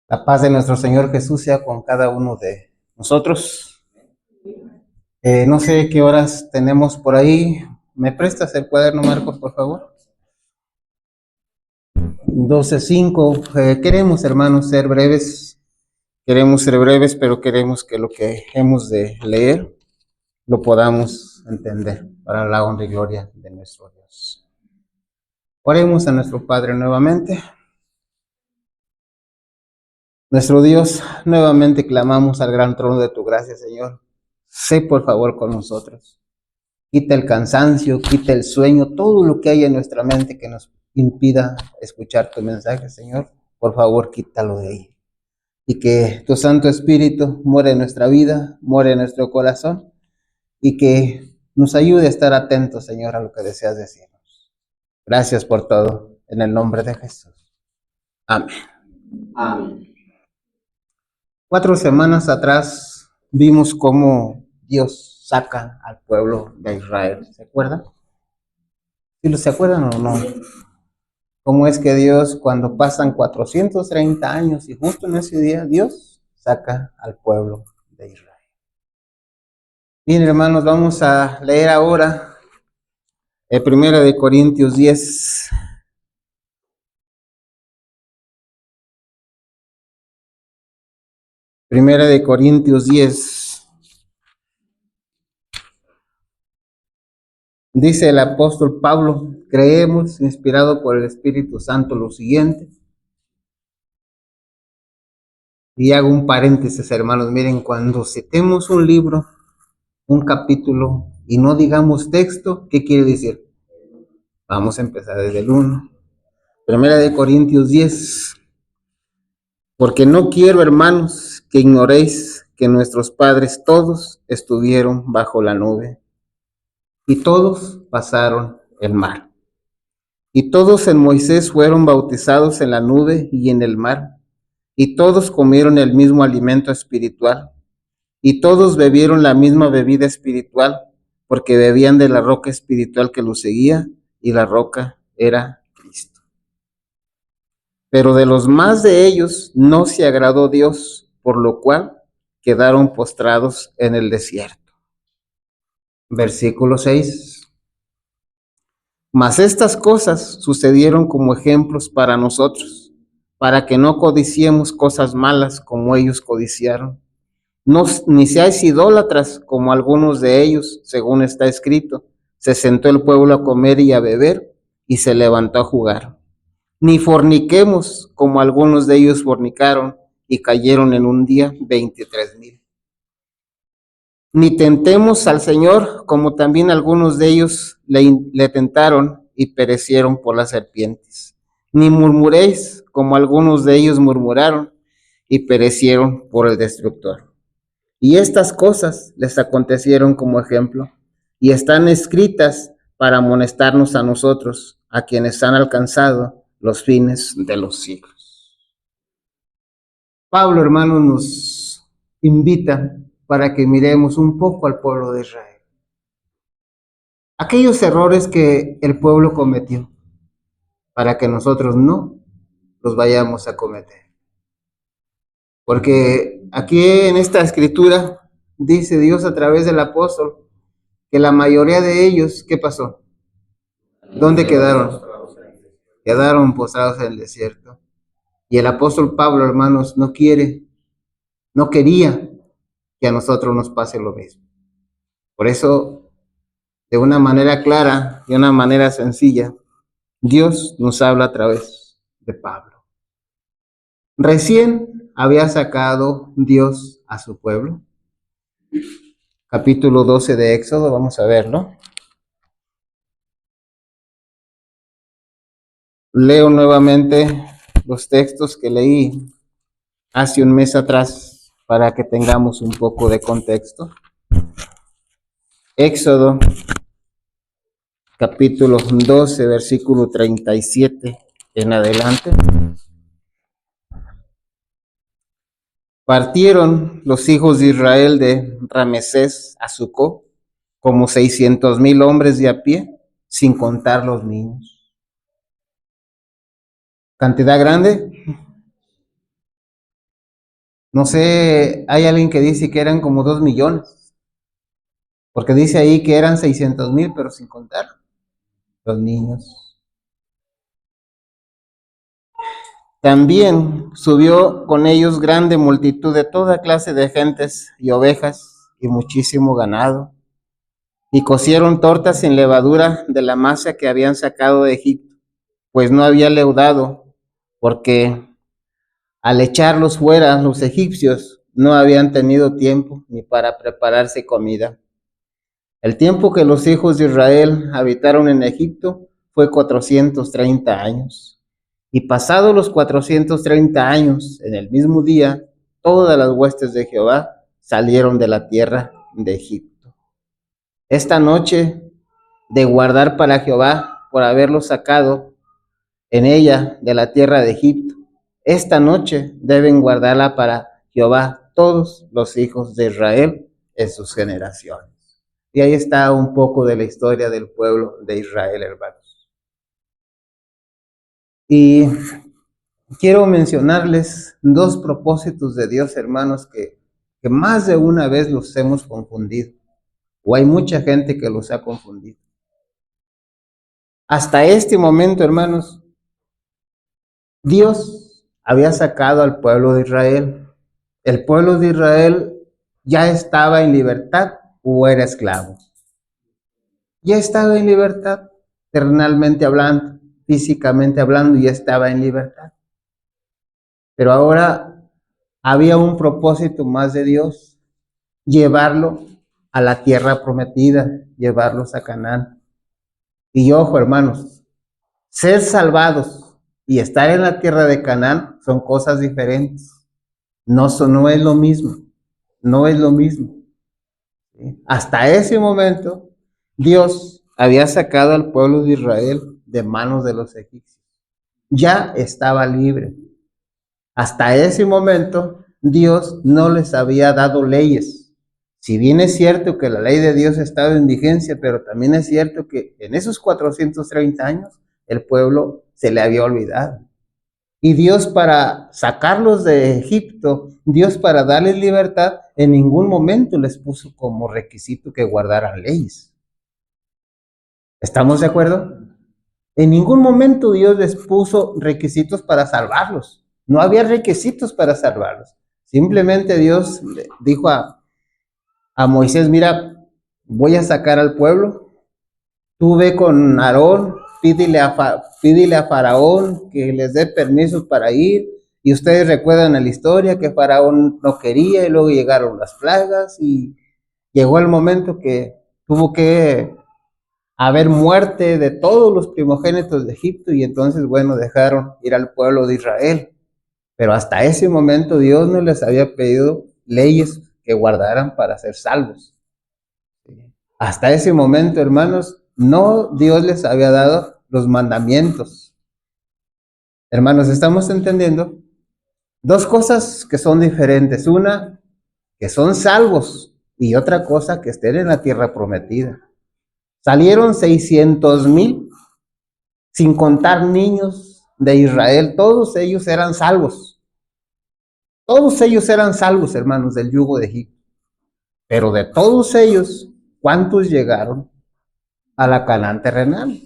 La paz de nuestro Señor Jesús sea con cada uno de nosotros. No sé qué horas tenemos por ahí. ¿Me prestas el cuaderno, Marcos, por favor? 12:05. Queremos, hermanos, ser breves. Queremos ser breves, pero queremos que lo que hemos de leer lo podamos entender para la honra y gloria de nuestro Dios. Oremos a nuestro Padre nuevamente. Nuestro Dios, nuevamente clamamos al gran trono de tu gracia, Señor. Sé por favor con nosotros. Quita el cansancio, quita el sueño, todo lo que hay en nuestra mente que nos impida escuchar tu mensaje, Señor. Por favor, quítalo de ahí. Y que tu Santo Espíritu muere en nuestra vida, muere en nuestro corazón, y que nos ayude a estar atentos, Señor, a lo que deseas decirnos. Gracias por todo, en el nombre de Jesús. Amén. Amén. 4 semanas atrás vimos cómo Dios saca al pueblo de Israel. ¿Se acuerdan? ¿Sí se acuerdan o no? Cómo es que Dios, cuando pasan 430 años y justo en ese día, Dios saca al pueblo de Israel. Bien, hermanos, vamos a leer ahora el 1 de Corintios 10. Primera de Corintios 10. Dice el apóstol Pablo: creemos, inspirado por el Espíritu Santo, lo siguiente. Y hago un paréntesis, hermanos. Miren, cuando citemos un libro, un capítulo, y no digamos texto, ¿qué quiere decir? Vamos a empezar desde el 1. Primera de Corintios 10. Porque no quiero, hermanos, que ignoréis que nuestros padres todos estuvieron bajo la nube, y todos pasaron el mar. Y todos en Moisés fueron bautizados en la nube y en el mar, y todos comieron el mismo alimento espiritual, y todos bebieron la misma bebida espiritual, porque bebían de la roca espiritual que los seguía, y la roca era Cristo. Pero de los más de ellos no se agradó Dios, por lo cual quedaron postrados en el desierto. Versículo 6. Mas estas cosas sucedieron como ejemplos para nosotros, para que no codiciemos cosas malas como ellos codiciaron. No, ni seáis idólatras como algunos de ellos, según está escrito. Se sentó el pueblo a comer y a beber, y se levantó a jugar. Ni forniquemos como algunos de ellos fornicaron, y cayeron en un día 23,000. Ni tentemos al Señor, como también algunos de ellos le tentaron y perecieron por las serpientes. Ni murmuréis, como algunos de ellos murmuraron y perecieron por el destructor. Y estas cosas les acontecieron como ejemplo, y están escritas para amonestarnos a nosotros, a quienes han alcanzado los fines de los siglos. Pablo, hermano, nos invita para que miremos un poco al pueblo de Israel. Aquellos errores que el pueblo cometió, para que nosotros no los vayamos a cometer. Porque aquí en esta escritura dice Dios a través del apóstol que la mayoría de ellos, ¿qué pasó? ¿Dónde quedaron? Quedaron postrados en el desierto. Y el apóstol Pablo, hermanos, no quería que a nosotros nos pase lo mismo. Por eso, de una manera clara, de una manera sencilla, Dios nos habla a través de Pablo. Recién había sacado Dios a su pueblo. Capítulo 12 de Éxodo, vamos a verlo. Leo nuevamente los textos que leí hace un mes atrás para que tengamos un poco de contexto. Éxodo, capítulo 12, versículo 37 en adelante. Partieron los hijos de Israel de Ramesés a Sucó, como 600,000 hombres de a pie, sin contar los niños. ¿Cantidad grande? No sé, hay alguien que dice que eran como 2 millones, porque dice ahí que eran 600,000, pero sin contar los niños. También subió con ellos grande multitud de toda clase de gentes y ovejas y muchísimo ganado. Y cocieron tortas sin levadura de la masa que habían sacado de Egipto, pues no había leudado, porque al echarlos fuera los egipcios no habían tenido tiempo ni para prepararse comida. El tiempo que los hijos de Israel habitaron en Egipto fue 430 años. Y pasados los 430 años, en el mismo día, todas las huestes de Jehová salieron de la tierra de Egipto. Esta noche de guardar para Jehová por haberlos sacado en ella de la tierra de Egipto. Esta noche deben guardarla para Jehová todos los hijos de Israel en sus generaciones. Y ahí está un poco de la historia del pueblo de Israel, hermanos. Y quiero mencionarles dos propósitos de Dios, hermanos, que más de una vez los hemos confundido, o hay mucha gente que los ha confundido. Hasta este momento, hermanos, Dios había sacado al pueblo de Israel. El pueblo de Israel ya estaba en libertad o era esclavo. Ya estaba en libertad, terrenalmente hablando, físicamente hablando, ya estaba en libertad. Pero ahora había un propósito más de Dios, llevarlo a la tierra prometida, llevarlos a Canaán. Y ojo, hermanos, ser salvados y estar en la tierra de Canaán son cosas diferentes. No es lo mismo, no es lo mismo. ¿Sí? Hasta ese momento, Dios había sacado al pueblo de Israel de manos de los egipcios. Ya estaba libre. Hasta ese momento, Dios no les había dado leyes. Si bien es cierto que la ley de Dios estaba en vigencia, pero también es cierto que en esos 430 años, el pueblo se le había olvidado. Y Dios, para sacarlos de Egipto, Dios, para darles libertad, en ningún momento les puso como requisito que guardaran leyes. ¿Estamos de acuerdo? En ningún momento Dios les puso requisitos para salvarlos. No había requisitos para salvarlos. Simplemente Dios dijo a Moisés: mira, voy a sacar al pueblo. Tú ve con Aarón, pídele a Faraón que les dé permisos para ir. Y ustedes recuerdan la historia que Faraón no quería, y luego llegaron las plagas y llegó el momento que tuvo que haber muerte de todos los primogénitos de Egipto, y entonces, bueno, dejaron ir al pueblo de Israel. Pero hasta ese momento Dios no les había pedido leyes que guardaran para ser salvos. Hasta ese momento, hermanos, no, Dios les había dado los mandamientos. Hermanos, ¿estamos entendiendo? Dos cosas que son diferentes. Una, que son salvos, y otra cosa, que estén en la tierra prometida. Salieron 600,000, sin contar niños de Israel. Todos ellos eran salvos. Todos ellos eran salvos, hermanos, del yugo de Egipto. Pero de todos ellos, ¿cuántos llegaron a la Canaán terrenal?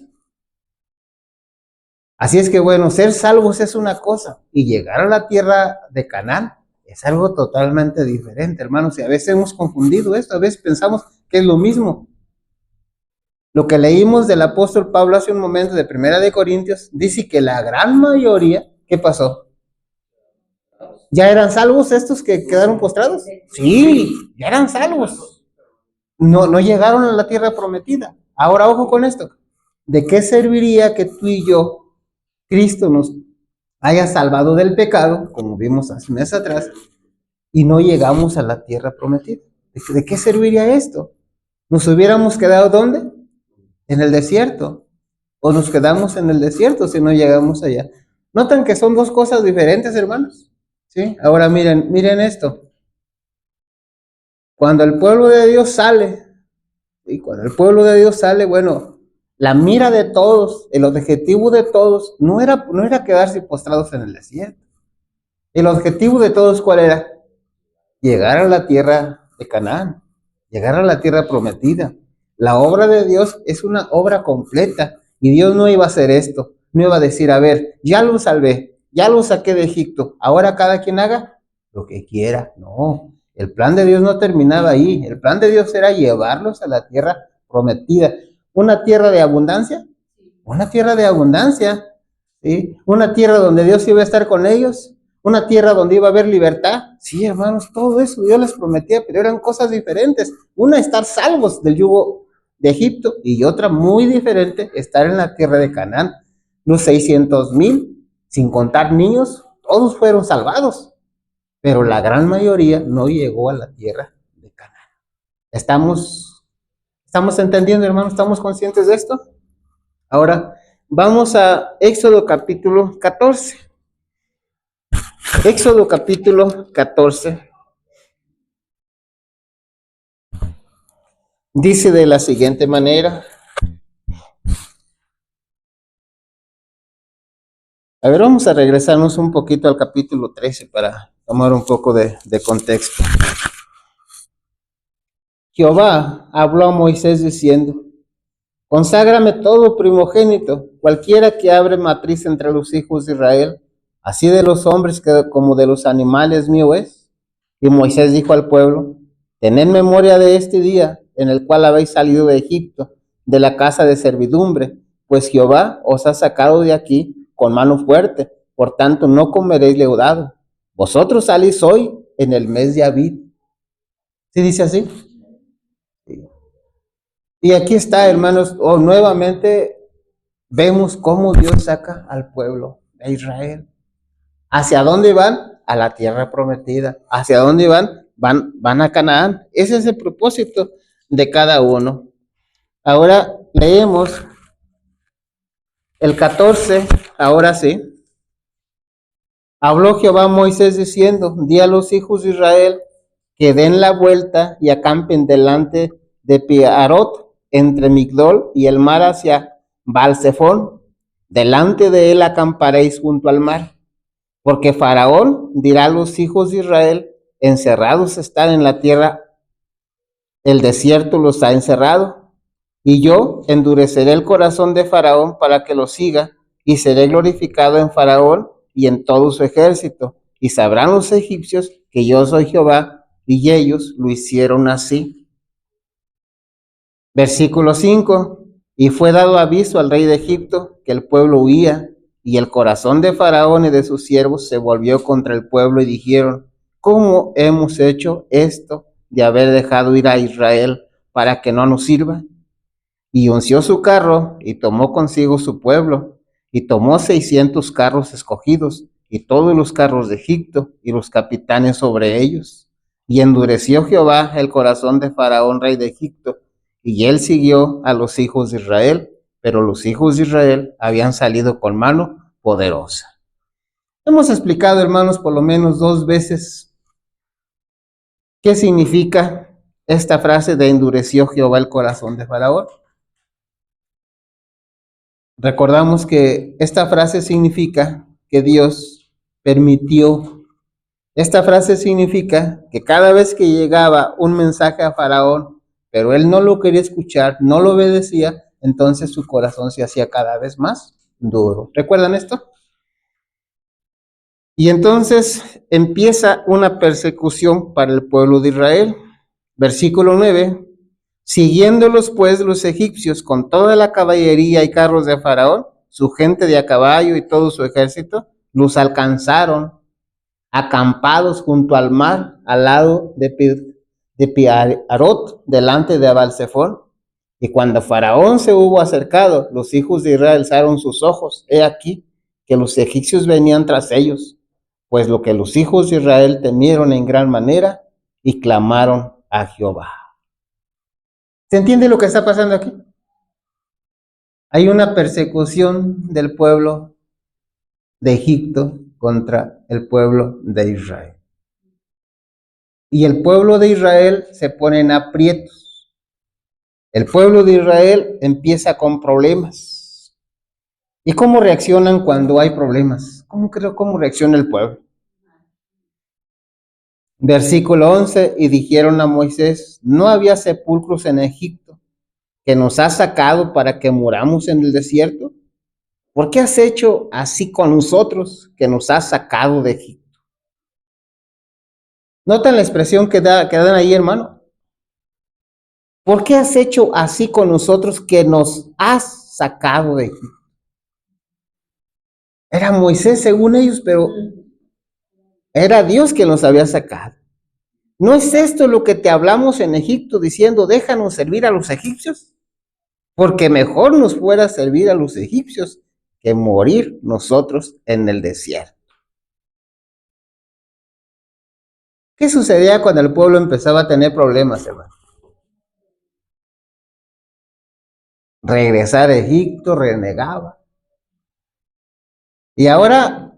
Así es que, bueno, ser salvos es una cosa, y llegar a la tierra de Canaán es algo totalmente diferente, hermanos. Y a veces hemos confundido esto, a veces pensamos que es lo mismo. Lo que leímos del apóstol Pablo hace un momento de Primera de Corintios dice que la gran mayoría, ¿qué pasó? ¿Ya eran salvos estos que quedaron postrados? Sí, ya eran salvos. No llegaron a la tierra prometida. Ahora, ojo con esto. ¿De qué serviría que tú y yo, Cristo nos haya salvado del pecado, como vimos hace meses atrás, y no llegamos a la tierra prometida? ¿De qué serviría esto? ¿Nos hubiéramos quedado dónde? En el desierto. ¿O nos quedamos en el desierto si no llegamos allá? ¿Notan que son dos cosas diferentes, hermanos? ¿Sí? Ahora miren esto. Cuando el pueblo de Dios sale, y cuando el pueblo de Dios sale, bueno, la mira de todos, el objetivo de todos, no era quedarse postrados en el desierto. El objetivo de todos, ¿cuál era? llegar a la tierra de Canaán, llegar a la tierra prometida. La obra de Dios es una obra completa y Dios no iba a hacer esto, no iba a decir, a ver, ya lo salvé, ya lo saqué de Egipto, ahora cada quien haga lo que quiera. No, el plan de Dios no terminaba ahí, el plan de Dios era llevarlos a la tierra prometida. ¿Una tierra de abundancia? Una tierra de abundancia, ¿sí? Una tierra donde Dios iba a estar con ellos, una tierra donde iba a haber libertad. Sí, hermanos, todo eso Dios les prometía, pero eran cosas diferentes. Una, estar salvos del yugo de Egipto, y otra muy diferente, estar en la tierra de Canaán. Los 600,000, sin contar niños, todos fueron salvados, pero la gran mayoría no llegó a la tierra de Canaán. ¿Estamos entendiendo, hermanos? ¿Estamos conscientes de esto? Ahora, vamos a Éxodo capítulo 14. Éxodo capítulo 14 dice de la siguiente manera. A ver, vamos a regresarnos un poquito al capítulo 13 para tomar un poco de contexto. Jehová habló a Moisés diciendo: conságrame todo primogénito, cualquiera que abre matriz entre los hijos de Israel, así de los hombres como de los animales mío es. Y Moisés dijo al pueblo: tened memoria de este día en el cual habéis salido de Egipto, de la casa de servidumbre, pues Jehová os ha sacado de aquí con mano fuerte, por tanto no comeréis leudado. Vosotros salís hoy en el mes de Abib. ¿Sí dice así? Sí. Y aquí está, hermanos, nuevamente vemos cómo Dios saca al pueblo de Israel. ¿Hacia dónde van? A la tierra prometida. ¿Hacia dónde van? Van a Canaán. Ese es el propósito de cada uno. Ahora leemos el 14, ahora sí. Habló Jehová a Moisés diciendo: di a los hijos de Israel que den la vuelta y acampen delante de Piarot, entre Migdol y el mar hacia Baal-Zephón. Delante de él acamparéis junto al mar. Porque Faraón dirá a los hijos de Israel: encerrados están en la tierra, el desierto los ha encerrado. Y yo endureceré el corazón de Faraón para que lo siga, y seré glorificado en Faraón y en todo su ejército. Y sabrán los egipcios que yo soy Jehová, y ellos lo hicieron así. Versículo 5. Y fue dado aviso al rey de Egipto que el pueblo huía, y el corazón de Faraón y de sus siervos se volvió contra el pueblo, y dijeron: ¿cómo hemos hecho esto de haber dejado ir a Israel para que no nos sirva? Y unció su carro y tomó consigo su pueblo, y tomó 600 carros escogidos, y todos los carros de Egipto, y los capitanes sobre ellos. Y endureció Jehová el corazón de Faraón, rey de Egipto, y él siguió a los hijos de Israel, pero los hijos de Israel habían salido con mano poderosa. Hemos explicado, hermanos, por lo menos 2 veces qué significa esta frase de endureció Jehová el corazón de Faraón. Recordamos que esta frase significa que Dios permitió. Esta frase significa que cada vez que llegaba un mensaje a Faraón, pero él no lo quería escuchar, no lo obedecía, entonces su corazón se hacía cada vez más duro. ¿Recuerdan esto? Y entonces empieza una persecución para el pueblo de Israel. Versículo 9. Siguiéndolos pues los egipcios con toda la caballería y carros de Faraón, su gente de a caballo y todo su ejército, los alcanzaron acampados junto al mar, al lado de Piarot, delante de Baal-Zephón. Y cuando Faraón se hubo acercado, los hijos de Israel alzaron sus ojos. He aquí que los egipcios venían tras ellos, pues lo que los hijos de Israel temieron en gran manera y clamaron a Jehová. ¿Se entiende lo que está pasando aquí? Hay una persecución del pueblo de Egipto contra el pueblo de Israel. Y el pueblo de Israel se pone en aprietos. El pueblo de Israel empieza con problemas. ¿Y cómo reaccionan cuando hay problemas? ¿Cómo reacciona el pueblo? Versículo 11, y dijeron a Moisés, ¿no había sepulcros en Egipto que nos has sacado para que muramos en el desierto? ¿Por qué has hecho así con nosotros que nos has sacado de Egipto? ¿Notan la expresión que dan ahí, hermano? ¿Por qué has hecho así con nosotros que nos has sacado de Egipto? Era Moisés según ellos, pero era Dios quien los había sacado. ¿No es esto lo que te hablamos en Egipto diciendo, déjanos servir a los egipcios? Porque mejor nos fuera servir a los egipcios que morir nosotros en el desierto. ¿Qué sucedía cuando el pueblo empezaba a tener problemas, hermano? Regresar a Egipto, renegaba. Y ahora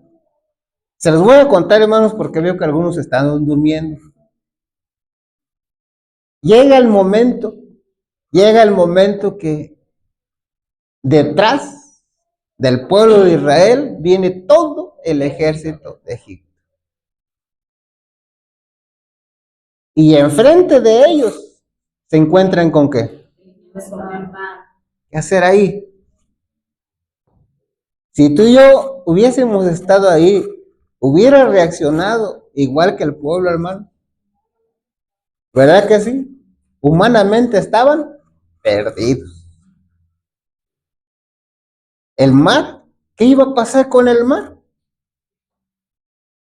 se los voy a contar, hermanos, porque veo que algunos están durmiendo. Llega el momento que detrás del pueblo de Israel viene todo el ejército de Egipto. Y enfrente de ellos se encuentran con ¿qué? ¿Qué hacer ahí? Si tú y yo hubiésemos estado ahí, ¿hubiera reaccionado igual que el pueblo, hermano? ¿Verdad que sí? Humanamente estaban perdidos. El mar, ¿qué iba a pasar con el mar?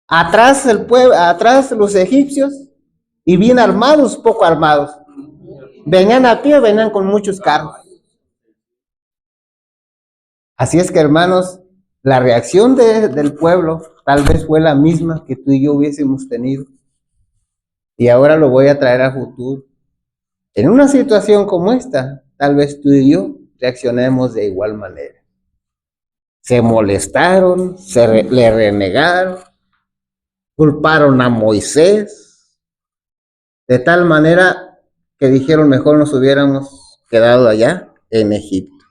Atrás el pueblo, atrás los egipcios, y bien armados, poco armados. Venían a pie, venían con muchos carros. Así es que, hermanos, la reacción del pueblo tal vez fue la misma que tú y yo hubiésemos tenido. Y ahora lo voy a traer a futuro. En una situación como esta, tal vez tú y yo reaccionemos de igual manera. Se molestaron, le renegaron, culparon a Moisés, de tal manera que dijeron mejor nos hubiéramos quedado allá en Egipto.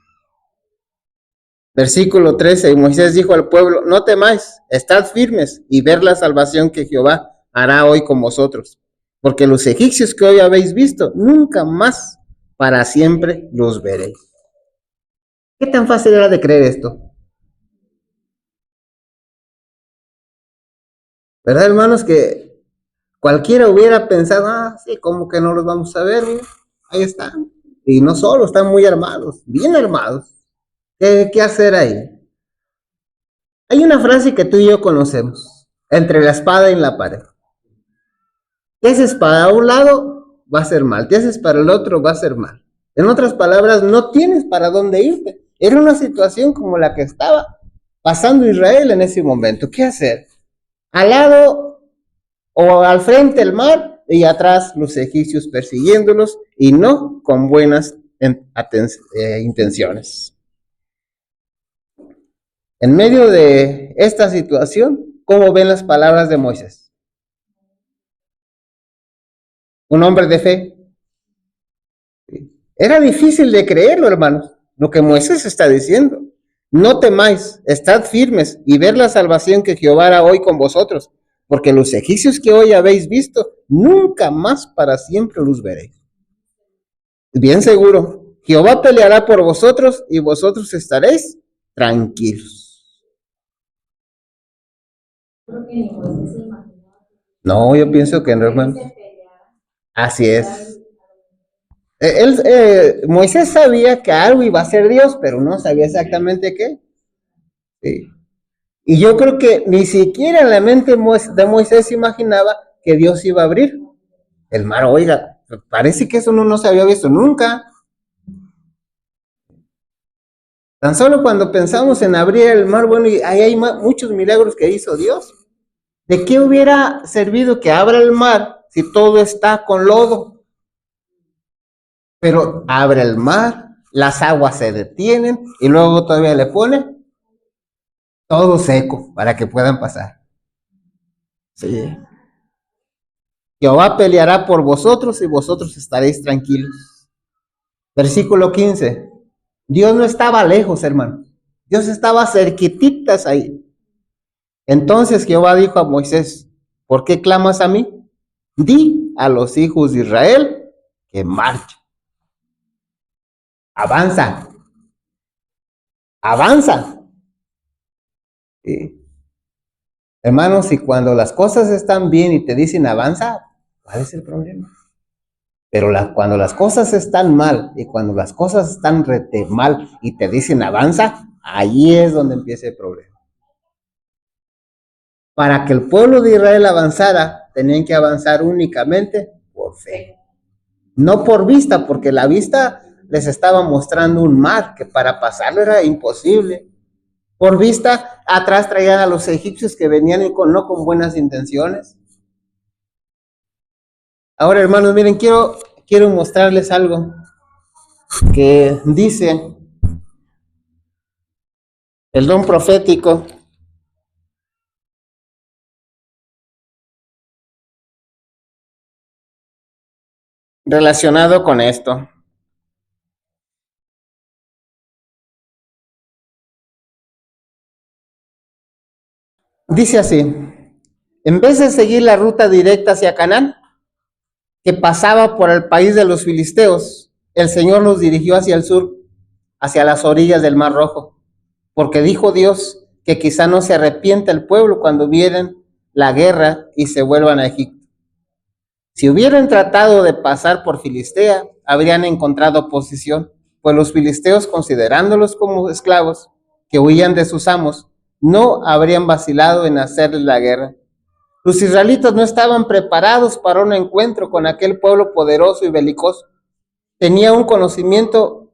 Versículo 13, y Moisés dijo al pueblo, no temáis, estad firmes y ver la salvación que Jehová hará hoy con vosotros, porque los egipcios que hoy habéis visto, nunca más para siempre los veréis. ¿Qué tan fácil era de creer esto? ¿Verdad, hermanos? Que cualquiera hubiera pensado, sí, ¿cómo que no los vamos a ver? Ahí están. Y no solo, están muy armados, bien armados. ¿Qué hacer ahí? Hay una frase que tú y yo conocemos, entre la espada y la pared. ¿Qué haces para un lado? Va a ser mal. ¿Qué haces para el otro? Va a ser mal. En otras palabras, no tienes para dónde irte. Era una situación como la que estaba pasando Israel en ese momento. ¿Qué hacer? Al lado o al frente el mar y atrás los egipcios persiguiéndolos y no con buenas intenciones. En medio de esta situación, ¿cómo ven las palabras de Moisés? Un hombre de fe. Era difícil de creerlo, hermanos, lo que Moisés está diciendo. No temáis, estad firmes y ver la salvación que Jehová hará hoy con vosotros, porque los egipcios que hoy habéis visto, nunca más para siempre los veréis. Bien seguro, Jehová peleará por vosotros y vosotros estaréis tranquilos. No, yo pienso que no, hermano. Así es. Moisés sabía que algo iba a ser Dios, pero no sabía exactamente qué. Sí. Y yo creo que ni siquiera en la mente de Moisés imaginaba que Dios iba a abrir el mar. Oiga, parece que eso no se había visto nunca. Tan solo cuando pensamos en abrir el mar, bueno, y ahí hay muchos milagros que hizo Dios. ¿De qué hubiera servido que abra el mar si todo está con lodo? Pero abre el mar, las aguas se detienen y luego todavía le pone todo seco para que puedan pasar. Sí. Jehová peleará por vosotros y vosotros estaréis tranquilos. Versículo 15. Dios no estaba lejos, hermano. Dios estaba cerquititas ahí. Entonces Jehová dijo a Moisés, ¿por qué clamas a mí? di a los hijos de Israel que marchen. Avanza, avanza. ¿Sí? Hermanos, y cuando las cosas están bien y te dicen avanza, ¿cuál es el problema? Pero cuando las cosas están mal y cuando las cosas están rete mal y te dicen avanza, ahí es donde empieza el problema. Para que el pueblo de Israel avanzara, tenían que avanzar únicamente por fe. No por vista, porque la vista les estaba mostrando un mar que para pasarlo era imposible. Por vista, atrás traían a los egipcios que venían no con buenas intenciones. Ahora, hermanos, miren, quiero mostrarles algo que dice el don profético relacionado con esto. Dice así: en vez de seguir la ruta directa hacia Canaán, que pasaba por el país de los filisteos, el Señor nos dirigió hacia el sur, hacia las orillas del Mar Rojo, porque dijo Dios que quizá no se arrepienta el pueblo cuando vienen la guerra y se vuelvan a Egipto. Si hubieran tratado de pasar por Filistea, habrían encontrado oposición, pues los filisteos, considerándolos como esclavos que huían de sus amos, no habrían vacilado en hacerles la guerra. Los israelitas no estaban preparados para un encuentro con aquel pueblo poderoso y belicoso. Tenían un conocimiento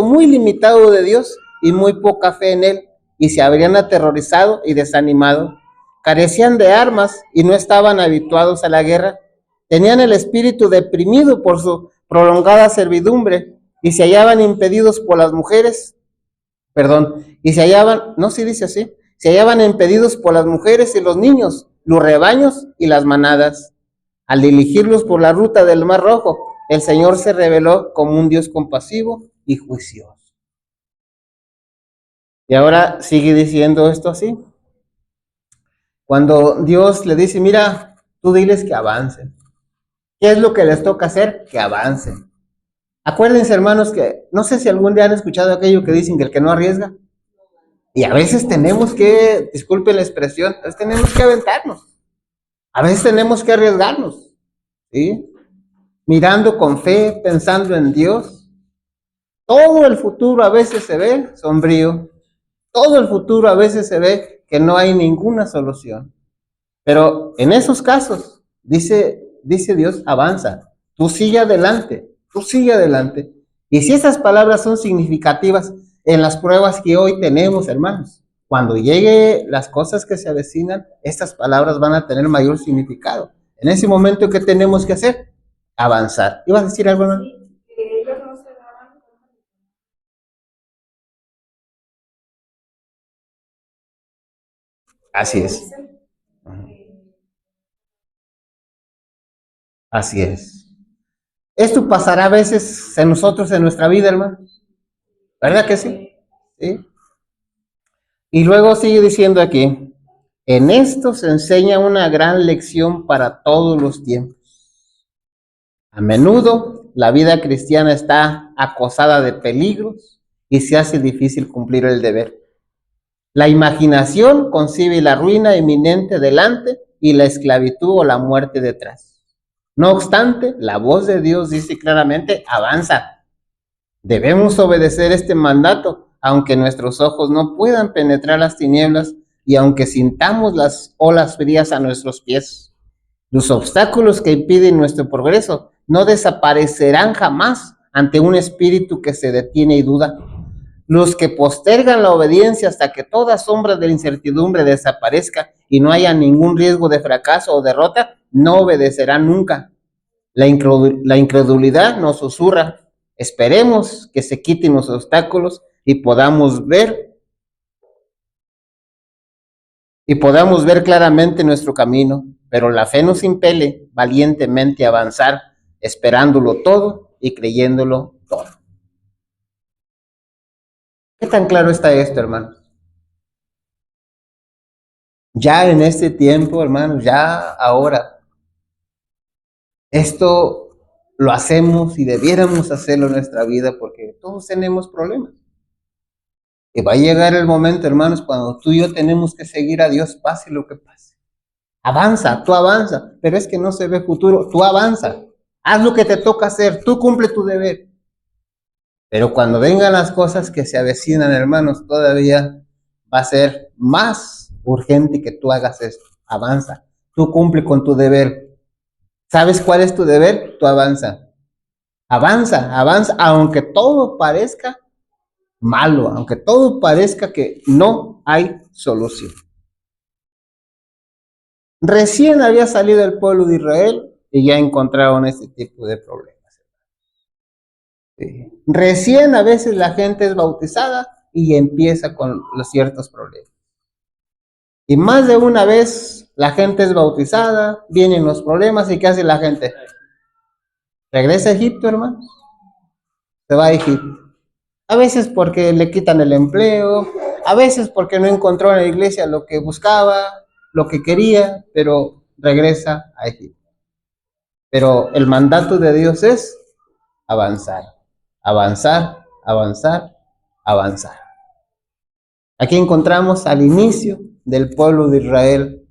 muy limitado de Dios y muy poca fe en él, y se habrían aterrorizado y desanimado. Carecían de armas y no estaban habituados a la guerra. Tenían el espíritu deprimido por su prolongada servidumbre y se hallaban impedidos por las mujeres, y se hallaban, no se dice así, se hallaban impedidos por las mujeres y los niños, los rebaños y las manadas. Al dirigirlos por la ruta del Mar Rojo, el Señor se reveló como un Dios compasivo y juicioso. Y ahora sigue diciendo esto así. Cuando Dios le dice, mira, tú diles que avancen. ¿Qué es lo que les toca hacer? Que avancen. Acuérdense, hermanos, que no sé si algún día han escuchado aquello que dicen que el que no arriesga. Y a veces tenemos que, disculpen la expresión, a veces tenemos que aventarnos. A veces tenemos que arriesgarnos. ¿Sí? Mirando con fe, pensando en Dios. Todo el futuro a veces se ve sombrío. Todo el futuro a veces se ve que no hay ninguna solución. Pero en esos casos, dice Dios, avanza. Tú sigue adelante, tú sigue adelante. Y si esas palabras son significativas en las pruebas que hoy tenemos, hermanos, cuando llegue las cosas que se avecinan, estas palabras van a tener mayor significado. En ese momento, ¿qué tenemos que hacer? Avanzar. ¿Ibas a decir algo, hermano? Así es. Así es. Esto pasará a veces en nosotros, en nuestra vida, hermano. ¿Verdad que sí? ¿Sí? Y luego sigue diciendo aquí, en esto se enseña una gran lección para todos los tiempos. A menudo la vida cristiana está acosada de peligros y se hace difícil cumplir el deber. La imaginación concibe la ruina inminente delante y la esclavitud o la muerte detrás. No obstante, la voz de Dios dice claramente, avanza. Debemos obedecer este mandato, aunque nuestros ojos no puedan penetrar las tinieblas y aunque sintamos las olas frías a nuestros pies. Los obstáculos que impiden nuestro progreso no desaparecerán jamás ante un espíritu que se detiene y duda. Los que postergan la obediencia hasta que toda sombra de incertidumbre desaparezca y no haya ningún riesgo de fracaso o derrota, no obedecerán nunca. La incredulidad nos susurra. Esperemos que se quiten los obstáculos y podamos ver claramente nuestro camino, pero la fe nos impele valientemente a avanzar, esperándolo todo y creyéndolo todo. ¿Qué tan claro está esto, hermanos? Ya en este tiempo, hermanos, ya ahora, Esto lo hacemos y debiéramos hacerlo en nuestra vida porque todos tenemos problemas. Y va a llegar el momento, hermanos, cuando tú y yo tenemos que seguir a Dios, pase lo que pase. Avanza, tú avanza, pero es que no se ve futuro, tú avanza. Haz lo que te toca hacer, tú cumple tu deber. Pero cuando vengan las cosas que se avecinan, hermanos, todavía va a ser más urgente que tú hagas esto. Avanza, tú cumple con tu deber. ¿Sabes cuál es tu deber? Tú avanza. Avanza, avanza, aunque todo parezca malo, aunque todo parezca que no hay solución. Recién había salido el pueblo de Israel y ya encontraron este tipo de problemas. Sí. Recién a veces la gente es bautizada y empieza con los ciertos problemas. Y más de una vez la gente es bautizada, vienen los problemas y ¿qué hace la gente? Regresa a Egipto, hermano. Se va a Egipto. A veces porque le quitan el empleo, a veces porque no encontró en la iglesia lo que buscaba, lo que quería, pero regresa a Egipto. Pero el mandato de Dios es avanzar, avanzar, avanzar, avanzar. Aquí encontramos al inicio del pueblo de Israel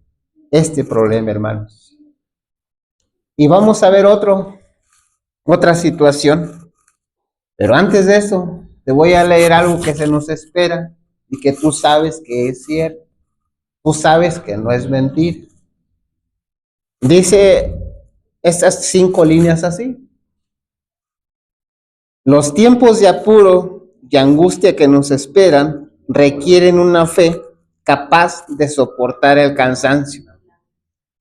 este problema, hermanos. Y vamos a ver otra situación. Pero antes de eso, te voy a leer algo que se nos espera y que tú sabes que es cierto. Tú sabes que no es mentira. Dice estas 5 líneas así. Los tiempos de apuro y angustia que nos esperan requieren una fe capaz de soportar el cansancio,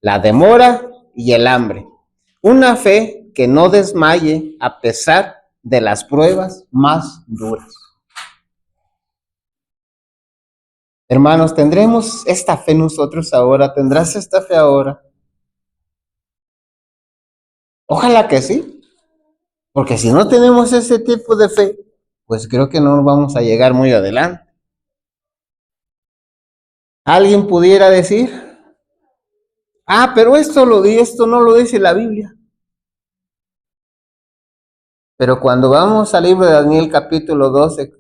la demora y el hambre. Una fe que no desmaye a pesar de las pruebas más duras. Hermanos, ¿tendremos esta fe nosotros ahora? ¿Tendrás esta fe ahora? Ojalá que sí, porque si no tenemos ese tipo de fe, pues creo que no vamos a llegar muy adelante. Alguien pudiera decir, pero esto no lo dice la Biblia. Pero cuando vamos al libro de Daniel capítulo 12,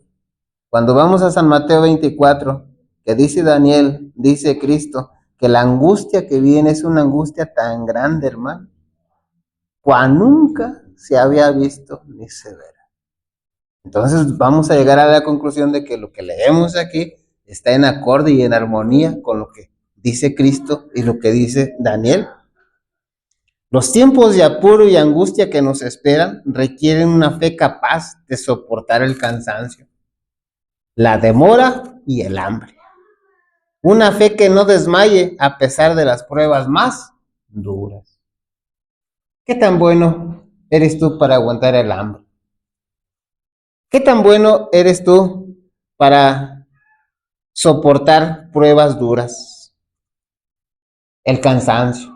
cuando vamos a San Mateo 24, que dice Daniel, dice Cristo, que la angustia que viene es una angustia tan grande, hermano, cual nunca se había visto ni se verá. Entonces vamos a llegar a la conclusión de que lo que leemos aquí está en acorde y en armonía con lo que dice Cristo y lo que dice Daniel. Los tiempos de apuro y angustia que nos esperan requieren una fe capaz de soportar el cansancio, la demora y el hambre. Una fe que no desmaye a pesar de las pruebas más duras. ¿Qué tan bueno eres tú para aguantar el hambre? ¿Qué tan bueno eres tú para soportar pruebas duras? El cansancio.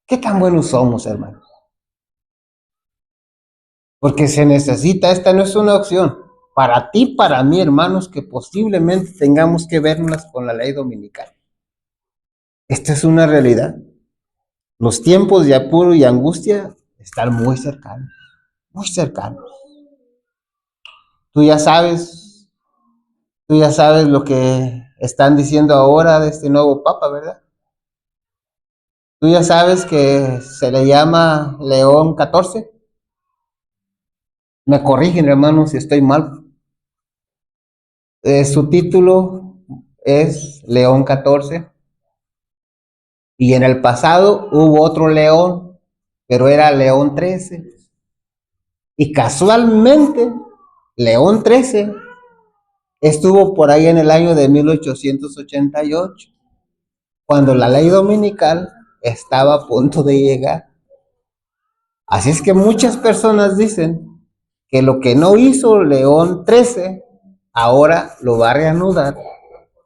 ¿Qué tan buenos somos, hermanos? Porque se necesita, esta no es una opción. Para ti, para mí, hermanos, que posiblemente tengamos que vernos con la ley dominical. Esta es una realidad. Los tiempos de apuro y angustia están muy cercanos, muy cercanos. Tú ya sabes lo que están diciendo ahora de este nuevo papa, ¿verdad? Tú ya sabes que se le llama León XIV. Me corrigen, hermanos, si estoy mal. Su título es León XIV. Y en el pasado hubo otro León, pero era León XIII. Y casualmente, León XIII estuvo por ahí en el año de 1888, cuando la ley dominical estaba a punto de llegar. Así es que muchas personas dicen que lo que no hizo León XIII, ahora lo va a reanudar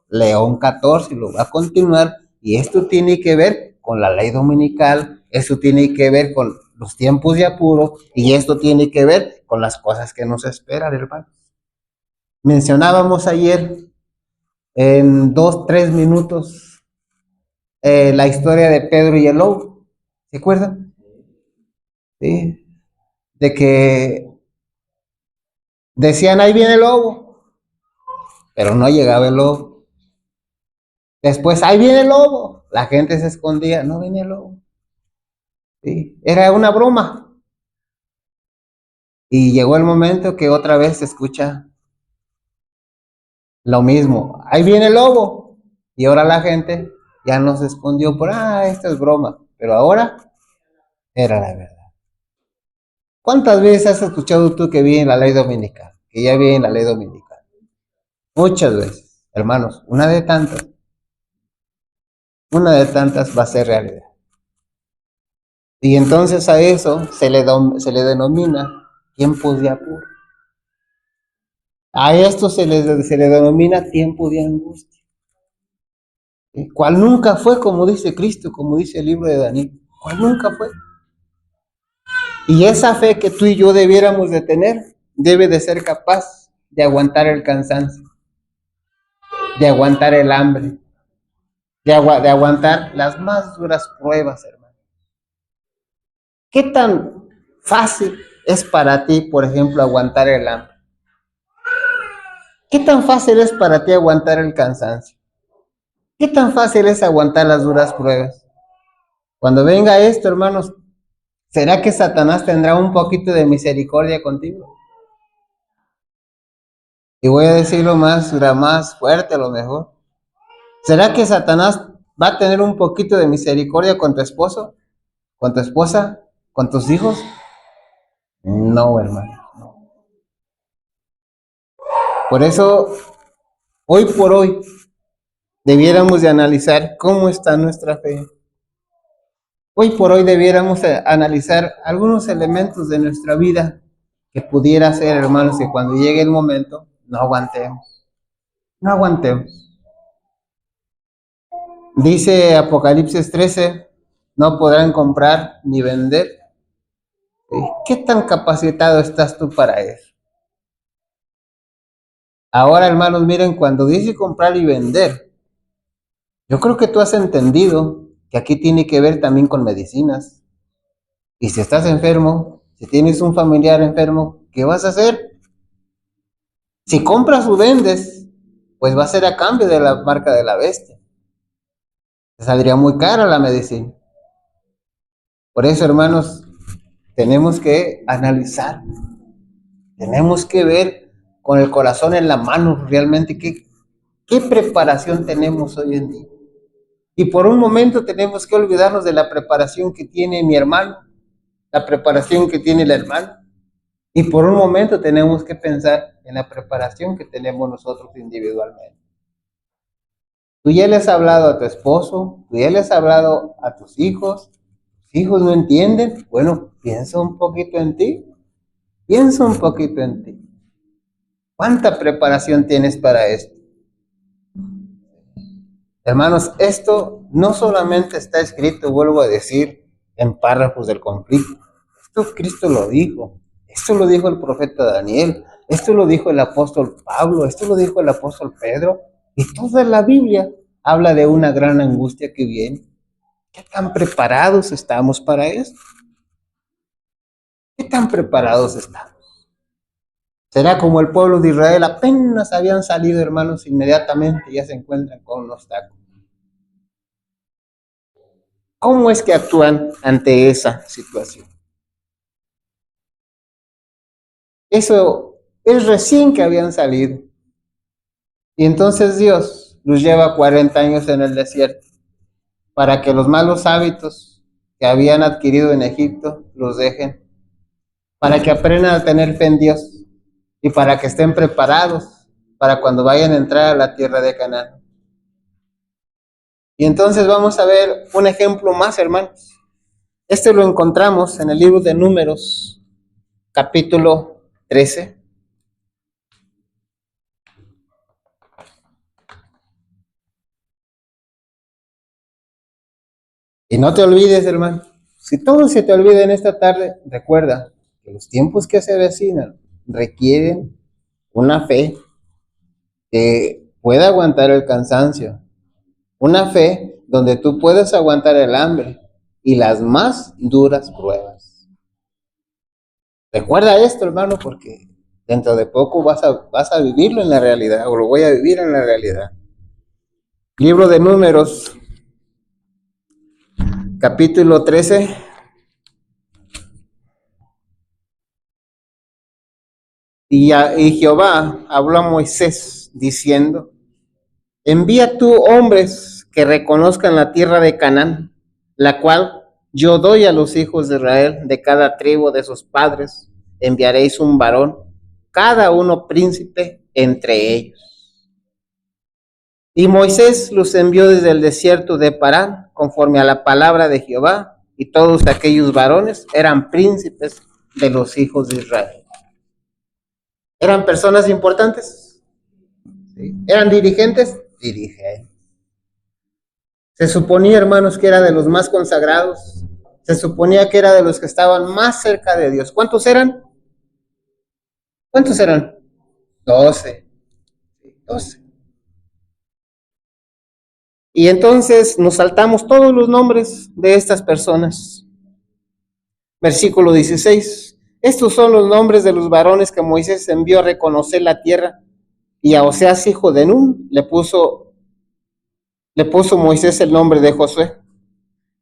León XIV y lo va a continuar. Y esto tiene que ver con la ley dominical, esto tiene que ver con los tiempos de apuro y esto tiene que ver con las cosas que nos esperan, hermanos. Mencionábamos ayer en 2, 3 minutos la historia de Pedro y el lobo. ¿Se acuerdan? ¿sí? De que decían, ahí viene el lobo, pero no llegaba el lobo. Después, ahí viene el lobo, la gente se escondía, no viene el lobo. ¿Sí? Era una broma. Y llegó el momento que otra vez se escucha lo mismo, ahí viene el lobo. Y ahora la gente ya no se escondió por, esto es broma, pero ahora era la verdad. ¿Cuántas veces has escuchado tú que viene la ley dominical? Que ya viene la ley dominical. Muchas veces, hermanos, una de tantas va a ser realidad. Y entonces a eso se le denomina tiempos de apuro. A esto se le denomina tiempo de angustia. ¿Cuál nunca fue, como dice Cristo, como dice el libro de Daniel? ¿Cuál nunca fue? Y esa fe que tú y yo debiéramos de tener debe de ser capaz de aguantar el cansancio, de aguantar el hambre, de aguantar las más duras pruebas, hermano. ¿Qué tan fácil es para ti, por ejemplo, aguantar el hambre? ¿Qué tan fácil es para ti aguantar el cansancio? ¿Qué tan fácil es aguantar las duras pruebas? Cuando venga esto, hermanos, ¿será que Satanás tendrá un poquito de misericordia contigo? Y voy a decirlo más fuerte a lo mejor. ¿Será que Satanás va a tener un poquito de misericordia con tu esposo, con tu esposa, con tus hijos? No, hermano. No. Por eso, hoy por hoy, debiéramos de analizar cómo está nuestra fe. Hoy por hoy debiéramos analizar algunos elementos de nuestra vida que pudiera ser, hermanos, que cuando llegue el momento no aguantemos. No aguantemos. Dice Apocalipsis 13, no podrán comprar ni vender. ¿Qué tan capacitado estás tú para eso? Ahora, hermanos, miren, cuando dice comprar y vender, yo creo que tú has entendido que aquí tiene que ver también con medicinas. Y si estás enfermo, si tienes un familiar enfermo, ¿qué vas a hacer? Si compras o vendes, pues va a ser a cambio de la marca de la bestia. Te saldría muy cara la medicina. Por eso, hermanos, tenemos que analizar, tenemos que ver con el corazón en la mano realmente qué preparación tenemos hoy en día. Y por un momento tenemos que olvidarnos de la preparación que tiene mi hermano, la preparación que tiene el hermano. Y por un momento tenemos que pensar en la preparación que tenemos nosotros individualmente. Tú ya les has hablado a tu esposo, tú ya les has hablado a tus hijos no entienden. Bueno, piensa un poquito en ti, piensa un poquito en ti. ¿Cuánta preparación tienes para esto? Hermanos, esto no solamente está escrito, vuelvo a decir, en párrafos del conflicto. Esto Cristo lo dijo. Esto lo dijo el profeta Daniel. Esto lo dijo el apóstol Pablo. Esto lo dijo el apóstol Pedro. Y toda la Biblia habla de una gran angustia que viene. ¿Qué tan preparados estamos para esto? ¿Qué tan preparados estamos? Será como el pueblo de Israel, apenas habían salido, hermanos, inmediatamente ya se encuentran con un obstáculo. ¿Cómo es que actúan ante esa situación? Eso es recién que habían salido. Y entonces Dios los lleva 40 años en el desierto para que los malos hábitos que habían adquirido en Egipto los dejen, para que aprendan a tener fe en Dios y para que estén preparados para cuando vayan a entrar a la tierra de Canaán. Y entonces vamos a ver un ejemplo más, hermanos. Este lo encontramos en el libro de Números, capítulo 13. Y no te olvides, hermano, si todo se te olvida en esta tarde, recuerda que los tiempos que se avecinan requieren una fe que pueda aguantar el cansancio, una fe donde tú puedes aguantar el hambre y las más duras pruebas. Recuerda esto, hermano, porque dentro de poco vas a vivirlo en la realidad, o lo voy a vivir en la realidad. Libro de Números, capítulo 13. Y Jehová habló a Moisés diciendo: envía tú hombres que reconozcan la tierra de Canaán, la cual yo doy a los hijos de Israel, de cada tribu de sus padres enviaréis un varón, cada uno príncipe entre ellos. Y Moisés los envió desde el desierto de Parán, conforme a la palabra de Jehová, y todos aquellos varones eran príncipes de los hijos de Israel. ¿Eran personas importantes? ¿Sí? ¿Eran dirigentes? Dirigentes. Se suponía, hermanos, que era de los más consagrados. Se suponía que era de los que estaban más cerca de Dios. ¿Cuántos eran? ¿Cuántos eran? 12. 12. Y entonces nos saltamos todos los nombres de estas personas. Versículo 16. Estos son los nombres de los varones que Moisés envió a reconocer la tierra. Y a Oseas, hijo de Nun, le puso Moisés el nombre de Josué.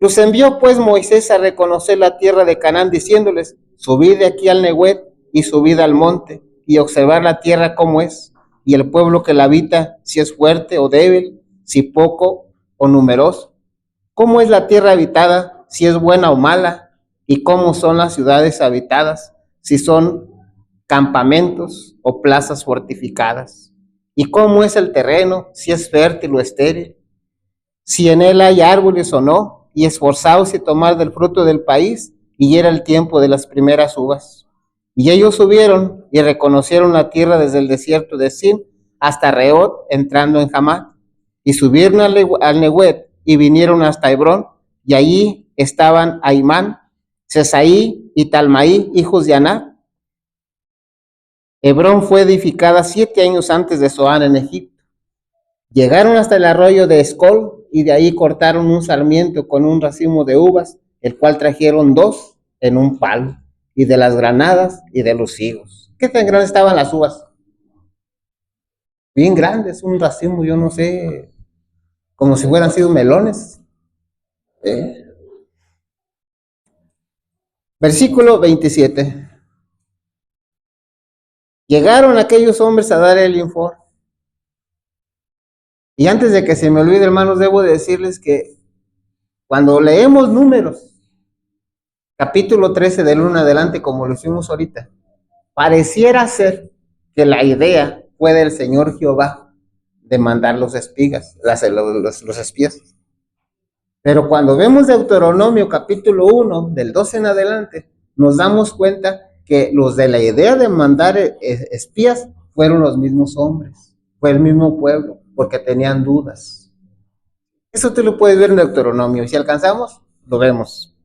Los envió pues Moisés a reconocer la tierra de Canaán, diciéndoles: subid de aquí al Neguet y subid al monte, y observar la tierra cómo es, y el pueblo que la habita, si es fuerte o débil, si poco o numeroso. Cómo es la tierra habitada, si es buena o mala, y cómo son las ciudades habitadas, si son campamentos o plazas fortificadas. Y cómo es el terreno, si es fértil o estéril, si en él hay árboles o no, y esforzaos y tomar del fruto del país, y era el tiempo de las primeras uvas. Y ellos subieron y reconocieron la tierra desde el desierto de Sin hasta Reot, entrando en Hamat, y subieron al Neguet y vinieron hasta Hebrón, y allí estaban Aimán, Sesaí y Talmaí, hijos de Aná. Hebrón fue edificada 7 años antes de Zoán en Egipto. Llegaron hasta el arroyo de Escol, y de ahí cortaron un sarmiento con un racimo de uvas, el cual trajeron 2 en un palo, y de las granadas y de los higos. ¿Qué tan grandes estaban las uvas? Bien grandes, un racimo, yo no sé, como si hubieran sido melones. Versículo 27. Llegaron aquellos hombres a dar el informe. Y antes de que se me olvide, hermanos, debo decirles que cuando leemos Números, capítulo 13 del 1 adelante, como lo hicimos ahorita, pareciera ser que la idea fue del Señor Jehová de mandar los espías. Pero cuando vemos Deuteronomio capítulo 1, del 12 en adelante, nos damos cuenta que los de la idea de mandar espías fueron los mismos hombres, fue el mismo pueblo, porque tenían dudas. Eso tú lo puedes ver en Deuteronomio, y si alcanzamos, lo vemos.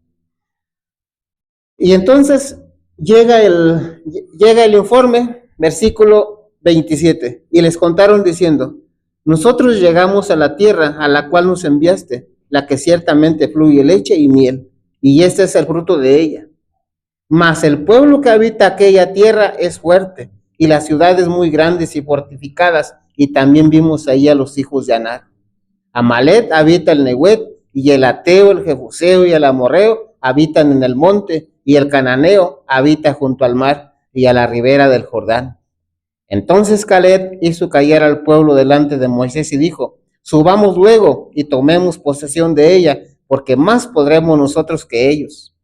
Y entonces llega el informe, versículo 27, y les contaron diciendo: nosotros llegamos a la tierra a la cual nos enviaste, la que ciertamente fluye leche y miel, y este es el fruto de ella. Mas el pueblo que habita aquella tierra es fuerte, y las ciudades muy grandes y fortificadas, y también vimos ahí a los hijos de Anak. Amalet habita el Neguet, y el Ateo, el Jebuseo y el Amorreo habitan en el monte, y el Cananeo habita junto al mar y a la ribera del Jordán. Entonces Caleb hizo callar al pueblo delante de Moisés y dijo: subamos luego y tomemos posesión de ella, porque más podremos nosotros que ellos.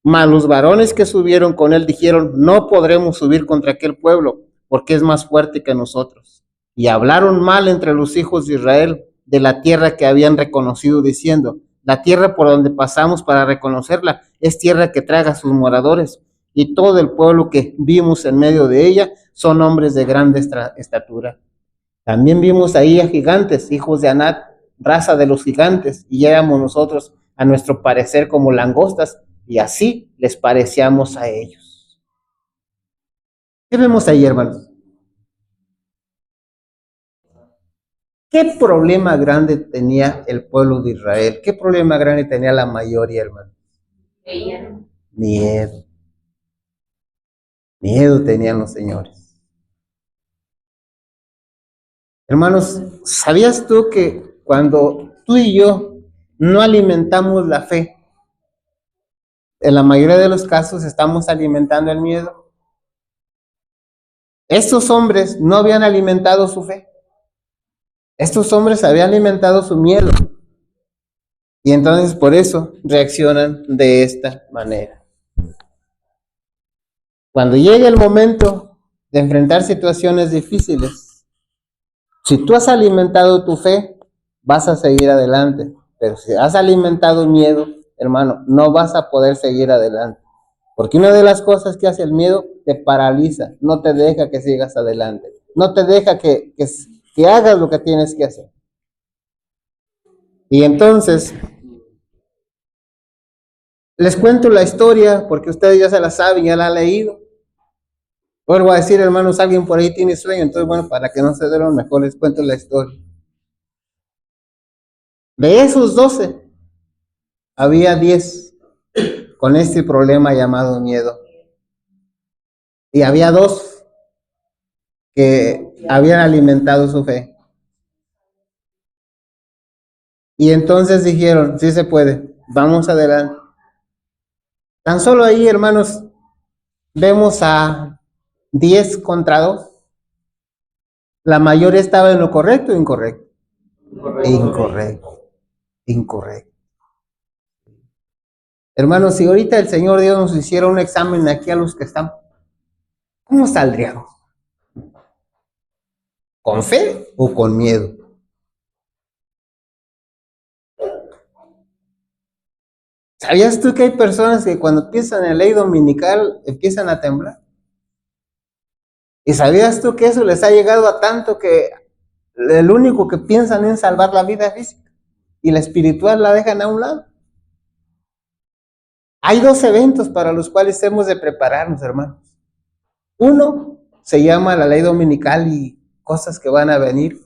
Mas los varones que subieron con él dijeron: no podremos subir contra aquel pueblo, porque es más fuerte que nosotros. Y hablaron mal entre los hijos de Israel de la tierra que habían reconocido, diciendo: la tierra por donde pasamos para reconocerla es tierra que traga a sus moradores, y todo el pueblo que vimos en medio de ella son hombres de grande estatura. También vimos ahí a gigantes, hijos de Anat, raza de los gigantes, y éramos nosotros a nuestro parecer como langostas, y así les parecíamos a ellos. ¿Qué vemos ahí, hermanos? ¿Qué problema grande tenía el pueblo de Israel? ¿Qué problema grande tenía la mayoría, hermano? Miedo. Miedo tenían los señores. Hermanos, ¿sabías tú que cuando tú y yo no alimentamos la fe, en la mayoría de los casos estamos alimentando el miedo? Estos hombres no habían alimentado su fe. Estos hombres habían alimentado su miedo. Y entonces por eso reaccionan de esta manera. Cuando llegue el momento de enfrentar situaciones difíciles, si tú has alimentado tu fe, vas a seguir adelante. Pero si has alimentado miedo, hermano, no vas a poder seguir adelante. Porque una de las cosas que hace el miedo te paraliza, no te deja que sigas adelante, no te deja que hagas lo que tienes que hacer. Y entonces, les cuento la historia porque ustedes ya se la saben, ya la han leído. Vuelvo a decir, hermanos, alguien por ahí tiene sueño, entonces, bueno, para que no se duerman, mejor les cuento la historia. De esos 12, había 10 con este problema llamado miedo. Y había 2 que habían alimentado su fe. Y entonces dijeron, sí se puede, vamos adelante. Tan solo ahí, hermanos, vemos a 10 contra 2. La mayoría estaba en lo correcto o incorrecto. Incorrecto. Incorrecto. Hermanos, si ahorita el Señor Dios nos hiciera un examen aquí a los que están, ¿cómo saldríamos? ¿Con fe o con miedo? ¿Sabías tú que hay personas que cuando empiezan la ley dominical empiezan a temblar? ¿Y sabías tú que eso les ha llegado a tanto que el único que piensan en salvar la vida física y la espiritual la dejan a un lado? Hay 2 eventos para los cuales hemos de prepararnos, hermanos. Uno se llama la ley dominical y cosas que van a venir,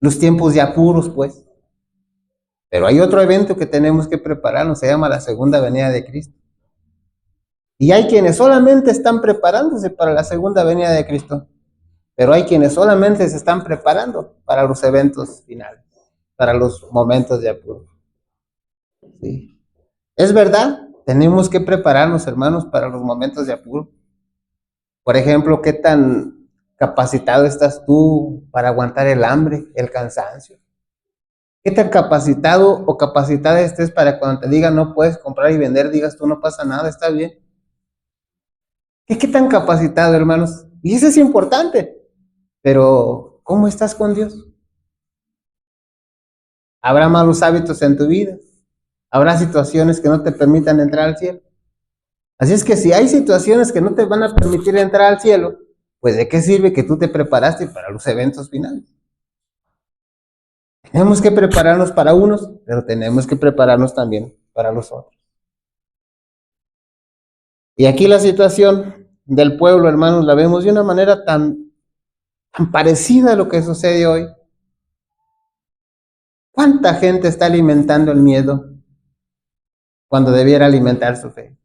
los tiempos de apuros, pues. Pero hay otro evento que tenemos que prepararnos, se llama la segunda venida de Cristo. Y hay quienes solamente están preparándose para la segunda venida de Cristo, pero hay quienes solamente se están preparando para los eventos finales, para los momentos de apuro. ¿Sí? Es verdad, tenemos que prepararnos, hermanos, para los momentos de apuro. Por ejemplo, ¿qué tan capacitado estás tú para aguantar el hambre, el cansancio? ¿Qué tan capacitado o capacitada estés para cuando te digan no puedes comprar y vender, digas tú no pasa nada, está bien? ¿Qué tan capacitado, hermanos? Y eso es importante, pero ¿cómo estás con Dios? ¿Habrá malos hábitos en tu vida? ¿Habrá situaciones que no te permitan entrar al cielo? Así es que si hay situaciones que no te van a permitir entrar al cielo, pues ¿de qué sirve que tú te preparaste para los eventos finales? Tenemos que prepararnos para unos, pero tenemos que prepararnos también para los otros. Y aquí la situación del pueblo, hermanos, la vemos de una manera tan parecida a lo que sucede hoy. ¿Cuánta gente está alimentando el miedo cuando debiera alimentar su fe?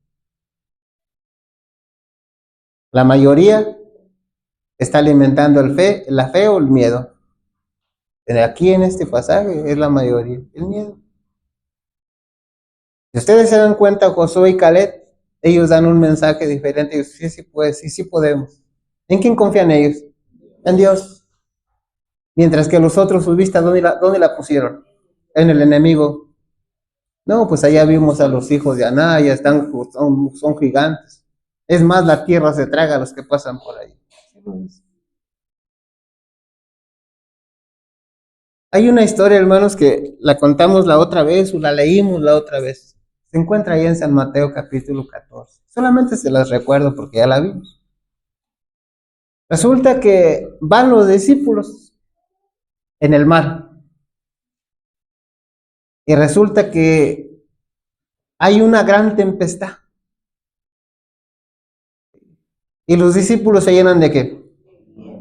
La mayoría está alimentando la fe o el miedo. Pero aquí en este pasaje es la mayoría, el miedo. Si ustedes se dan cuenta, Josué y Caleb, ellos dan un mensaje diferente. Ellos, sí, sí, pues, sí, sí podemos. ¿En quién confían ellos? En Dios. Mientras que los otros, su vista, ¿dónde la pusieron? En el enemigo. No, pues allá vimos a los hijos de Aná, ya están, son gigantes. Es más, la tierra se traga a los que pasan por ahí. Hay una historia, hermanos, que la contamos la otra vez o la leímos la otra vez. Se encuentra ahí en San Mateo capítulo 14. Solamente se las recuerdo porque ya la vimos. Resulta que van los discípulos en el mar. Y resulta que hay una gran tempestad. Y los discípulos se llenan de ¿qué?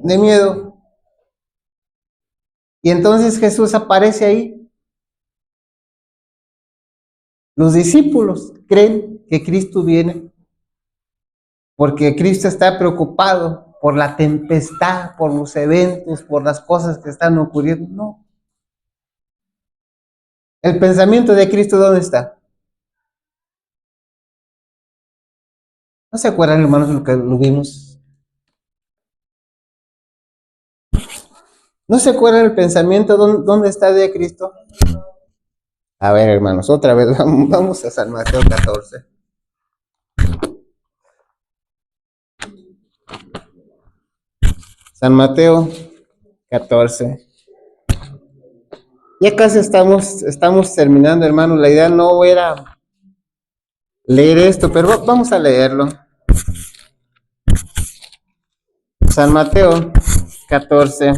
De miedo. Y entonces Jesús aparece ahí. Los discípulos creen que Cristo viene porque Cristo está preocupado por la tempestad, por los eventos, por las cosas que están ocurriendo. No. El pensamiento de Cristo, ¿dónde está? ¿No se acuerdan, hermanos, lo que lo vimos? ¿No se acuerdan el pensamiento dónde está de Cristo? A ver, hermanos, otra vez vamos a San Mateo 14. San Mateo 14. Ya casi estamos terminando, hermanos. La idea no era leer esto, pero vamos a leerlo. San Mateo 14.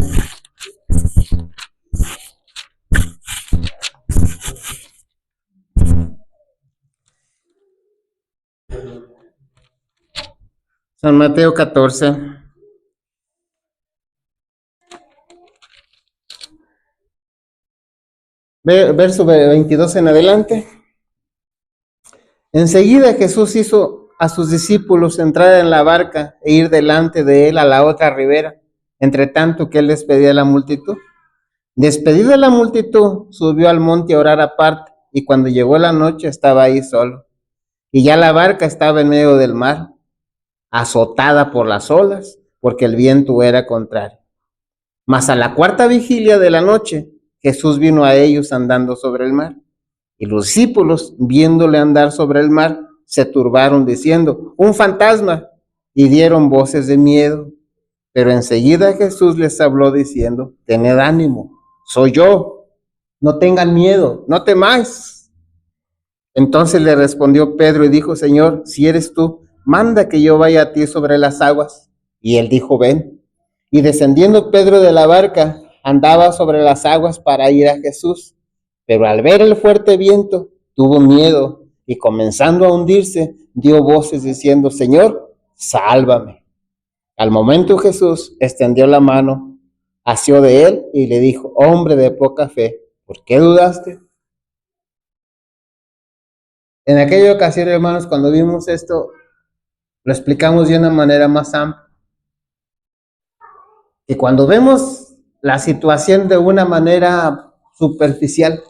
San Mateo 14. Verso 22 en adelante. Enseguida Jesús hizo a sus discípulos entrar en la barca e ir delante de él a la otra ribera, entre tanto que él despedía a la multitud. Despedida la multitud, subió al monte a orar aparte, y cuando llegó la noche estaba ahí solo. Y ya la barca estaba en medio del mar, azotada por las olas, porque el viento era contrario. Mas a la cuarta vigilia de la noche, Jesús vino a ellos andando sobre el mar. Y los discípulos, viéndole andar sobre el mar, se turbaron diciendo, un fantasma, y dieron voces de miedo. Pero enseguida Jesús les habló diciendo, tened ánimo, soy yo, no tengan miedo, no temáis. Entonces le respondió Pedro y dijo, Señor, si eres tú, manda que yo vaya a ti sobre las aguas. Y él dijo, ven. Y descendiendo Pedro de la barca, andaba sobre las aguas para ir a Jesús. Pero al ver el fuerte viento, tuvo miedo y comenzando a hundirse, dio voces diciendo, Señor, sálvame. Al momento Jesús extendió la mano, asió de él y le dijo, hombre de poca fe, ¿por qué dudaste? En aquella ocasión, hermanos, cuando vimos esto, lo explicamos de una manera más amplia. Y cuando vemos la situación de una manera superficial,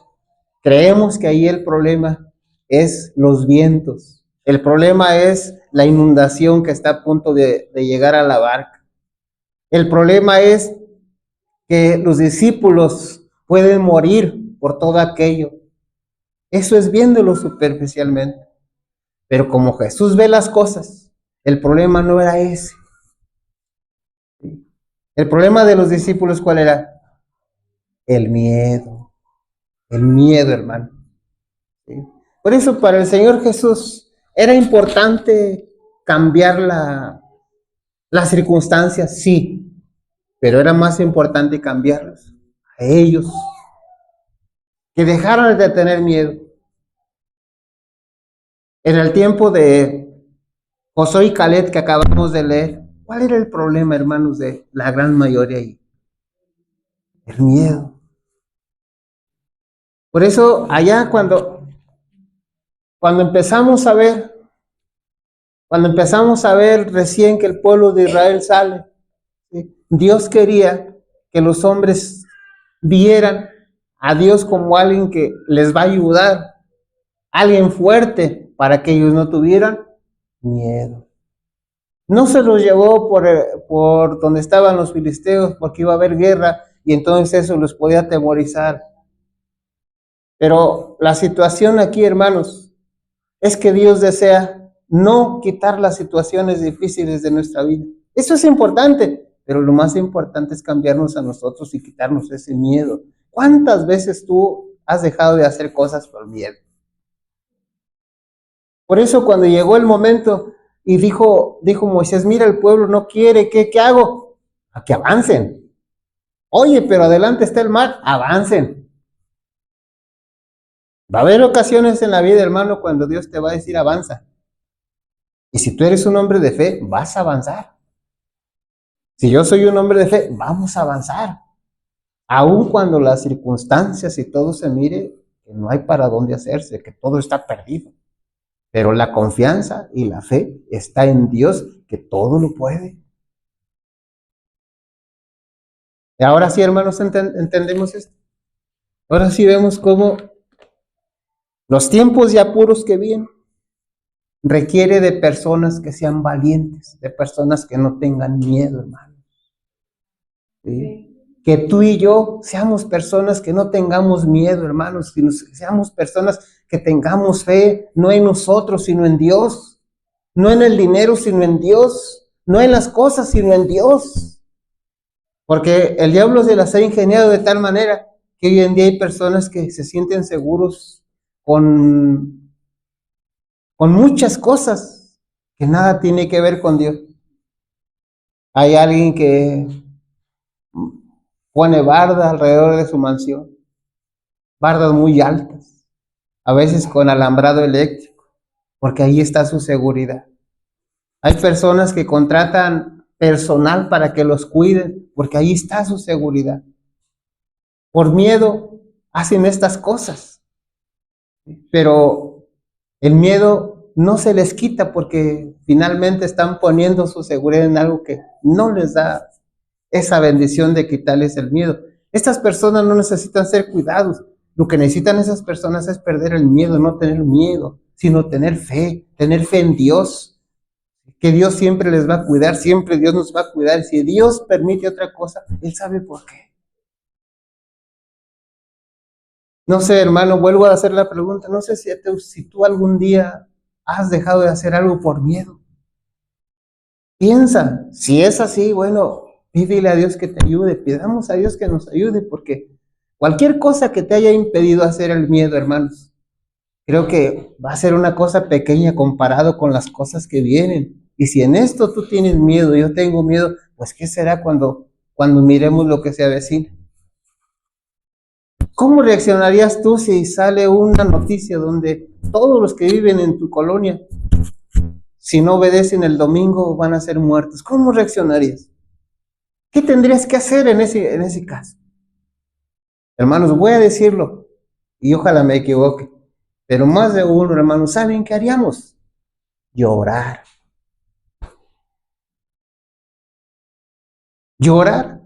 creemos que ahí el problema es los vientos. El problema es la inundación que está a punto de llegar a la barca. El problema es que los discípulos pueden morir por todo aquello. Eso es viéndolo superficialmente. Pero como Jesús ve las cosas, el problema no era ese. El problema de los discípulos, ¿cuál era? El miedo. El miedo, hermano. ¿Sí? Por eso para el Señor Jesús era importante cambiar las circunstancias, sí, pero era más importante cambiarlas a ellos, que dejaran de tener miedo. En el tiempo de Josué y Caleb que acabamos de leer, ¿cuál era el problema, hermanos, de la gran mayoría ahí? El miedo. Por eso allá cuando empezamos a ver, recién que el pueblo de Israel sale, ¿sí? Dios quería que los hombres vieran a Dios como alguien que les va a ayudar, alguien fuerte para que ellos no tuvieran miedo. No se los llevó por donde estaban los filisteos porque iba a haber guerra y entonces eso los podía atemorizar. Pero la situación aquí, hermanos, es que Dios desea no quitar las situaciones difíciles de nuestra vida. Eso es importante, pero lo más importante es cambiarnos a nosotros y quitarnos ese miedo. ¿Cuántas veces tú has dejado de hacer cosas por miedo? Por eso cuando llegó el momento y dijo Moisés, mira, el pueblo no quiere, ¿qué hago? A que avancen. Oye, pero adelante está el mar, avancen. Va a haber ocasiones en la vida, hermano, cuando Dios te va a decir avanza. Y si tú eres un hombre de fe, vas a avanzar. Si yo soy un hombre de fe, vamos a avanzar. Aun cuando las circunstancias y todo se mire que no hay para dónde hacerse, que todo está perdido. Pero la confianza y la fe está en Dios que todo lo puede. Y ahora sí, hermanos, entendemos esto. Ahora sí vemos cómo los tiempos de apuros que vienen requiere de personas que sean valientes, de personas que no tengan miedo, hermano. ¿Sí? Que tú y yo seamos personas que no tengamos miedo, hermanos, que seamos personas que tengamos fe, no en nosotros, sino en Dios, no en el dinero, sino en Dios, no en las cosas, sino en Dios. Porque el diablo se las ha ingeniado de tal manera que hoy en día hay personas que se sienten seguros con, con muchas cosas que nada tiene que ver con Dios. Hay alguien que pone barda alrededor de su mansión, bardas muy altas, a veces con alambrado eléctrico, porque ahí está su seguridad. Hay personas que contratan personal para que los cuiden, porque ahí está su seguridad. Por miedo hacen estas cosas, pero el miedo no se les quita porque finalmente están poniendo su seguridad en algo que no les da esa bendición de quitarles el miedo. Estas personas no necesitan ser cuidados. Lo que necesitan esas personas es perder el miedo, no tener miedo, sino tener fe en Dios, que Dios siempre les va a cuidar, siempre Dios nos va a cuidar. Si Dios permite otra cosa, Él sabe por qué. No sé, hermano, vuelvo a hacer la pregunta, no sé si tú algún día has dejado de hacer algo por miedo. Piensa, si es así, bueno, pídele a Dios que te ayude, pidamos a Dios que nos ayude, porque cualquier cosa que te haya impedido hacer el miedo, hermanos, creo que va a ser una cosa pequeña comparado con las cosas que vienen. Y si en esto tú tienes miedo, yo tengo miedo, pues ¿qué será cuando miremos lo que se avecina? ¿Cómo reaccionarías tú si sale una noticia donde todos los que viven en tu colonia, si no obedecen el domingo, van a ser muertos? ¿Cómo reaccionarías? ¿Qué tendrías que hacer en ese caso? Hermanos, voy a decirlo, y ojalá me equivoque, pero más de uno, hermanos, ¿saben qué haríamos? Llorar. Llorar.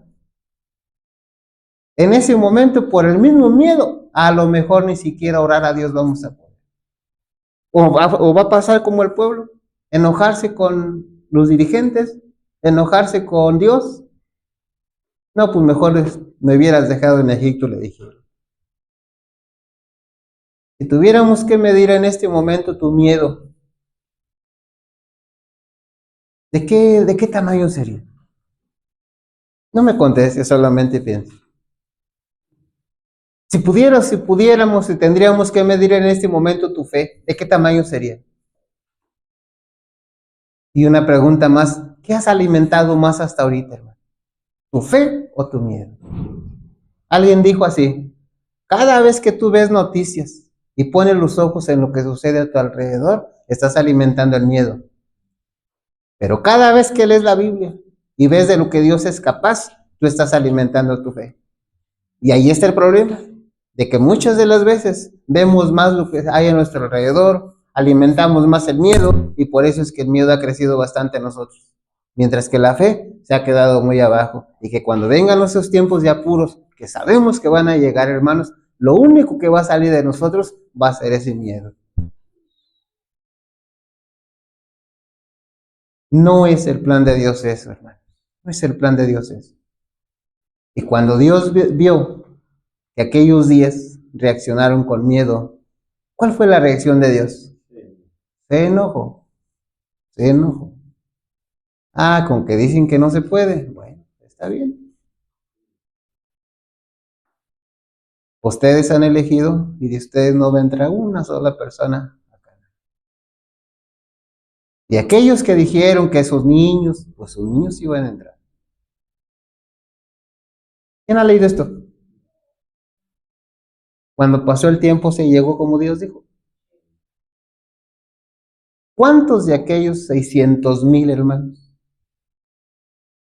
En ese momento, por el mismo miedo, a lo mejor ni siquiera orar a Dios vamos a poder. O va a pasar como el pueblo, enojarse con los dirigentes, enojarse con Dios. No, pues mejor me hubieras dejado en Egipto, le dije. Si tuviéramos que medir en este momento tu miedo, ¿de qué tamaño sería? No me contestes, solamente piensa. Si pudiéramos, si tendríamos que medir en este momento tu fe, ¿de qué tamaño sería? Y una pregunta más, ¿qué has alimentado más hasta ahorita, hermano? ¿Tu fe o tu miedo? Alguien dijo así, cada vez que tú ves noticias y pones los ojos en lo que sucede a tu alrededor, estás alimentando el miedo. Pero cada vez que lees la Biblia y ves de lo que Dios es capaz, tú estás alimentando tu fe. Y ahí está el problema, de que muchas de las veces vemos más lo que hay a nuestro alrededor, alimentamos más el miedo y por eso es que el miedo ha crecido bastante en nosotros. Mientras que la fe se ha quedado muy abajo y que cuando vengan esos tiempos de apuros, que sabemos que van a llegar, hermanos, lo único que va a salir de nosotros va a ser ese miedo. No es el plan de Dios eso, hermano. No es el plan de Dios eso. Y cuando Dios vio que aquellos días reaccionaron con miedo, ¿cuál fue la reacción de Dios? Se enojó, se enojó. Ah, con que dicen que no se puede. Bueno, está bien. Ustedes han elegido y de ustedes no vendrá una sola persona acá. Y aquellos que dijeron que sus niños, pues sus niños iban a entrar. ¿Quién ha leído esto? Cuando pasó el tiempo se llegó como Dios dijo. ¿Cuántos de aquellos 600,000 hermanos?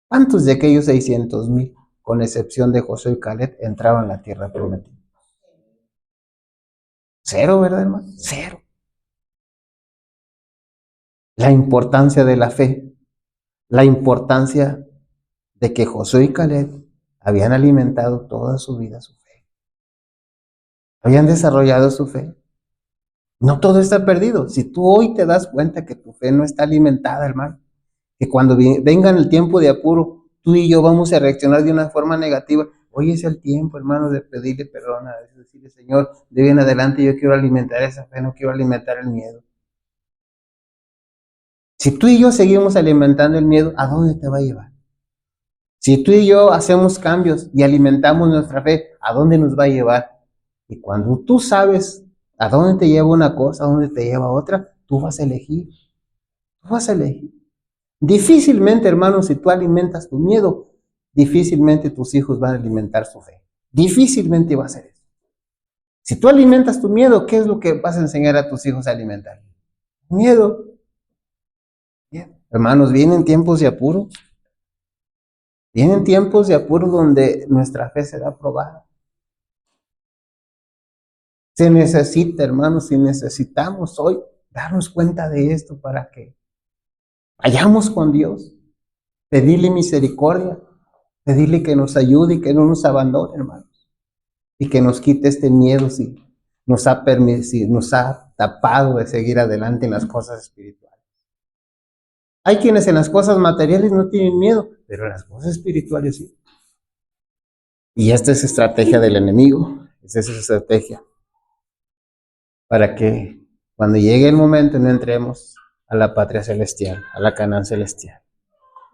¿Cuántos de aquellos 600,000, con excepción de Josué y Caleb, entraban en la tierra prometida? Cero, ¿verdad, hermano? Cero. La importancia de la fe. la importancia de que Josué y Caleb habían alimentado toda su vida su fe, habían desarrollado su fe. No todo está perdido. Si tú hoy te das cuenta que tu fe no está alimentada, hermano, que cuando venga el tiempo de apuro, tú y yo vamos a reaccionar de una forma negativa. Hoy es el tiempo, hermano, de pedirle perdón, de decirle, Señor, de hoy en adelante yo quiero alimentar esa fe, no quiero alimentar el miedo. Si tú y yo seguimos alimentando el miedo, ¿a dónde te va a llevar? Si tú y yo hacemos cambios y alimentamos nuestra fe, ¿a dónde nos va a llevar? Y cuando tú sabes a dónde te lleva una cosa, a dónde te lleva otra, tú vas a elegir. Tú vas a elegir. Difícilmente, hermano, si tú alimentas tu miedo, difícilmente tus hijos van a alimentar su fe. Difícilmente va a ser eso. Si tú alimentas tu miedo, ¿qué es lo que vas a enseñar a tus hijos a alimentar? Miedo. Bien. Hermanos, vienen tiempos de apuro. Vienen tiempos de apuro donde nuestra fe será probada. Se necesita, hermanos, si necesitamos hoy darnos cuenta de esto para que vayamos con Dios, pedirle misericordia, pedirle que nos ayude y que no nos abandone, hermanos, y que nos quite este miedo si nos ha permitido, nos ha tapado de seguir adelante en las cosas espirituales. Hay quienes en las cosas materiales no tienen miedo, pero en las cosas espirituales sí. Y esta es estrategia del enemigo, esa es estrategia para que cuando llegue el momento no entremos a la patria celestial, a la Canaán celestial.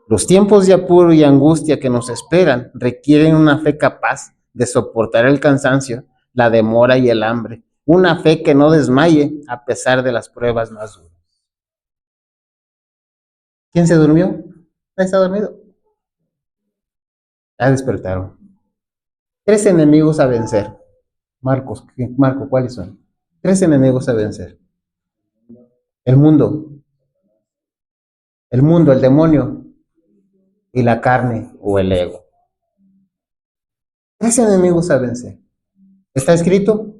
Los tiempos de apuro y angustia que nos esperan requieren una fe capaz de soportar el cansancio, la demora y el hambre, una fe que no desmaye a pesar de las pruebas más duras. ¿Quién se durmió? ¿Nadie está dormido? Ya despertaron. 3 enemigos a vencer. Marco, ¿cuáles son? 3 enemigos a vencer. El mundo, el demonio y la carne o el ego. 3 enemigos a vencer. ¿Está escrito?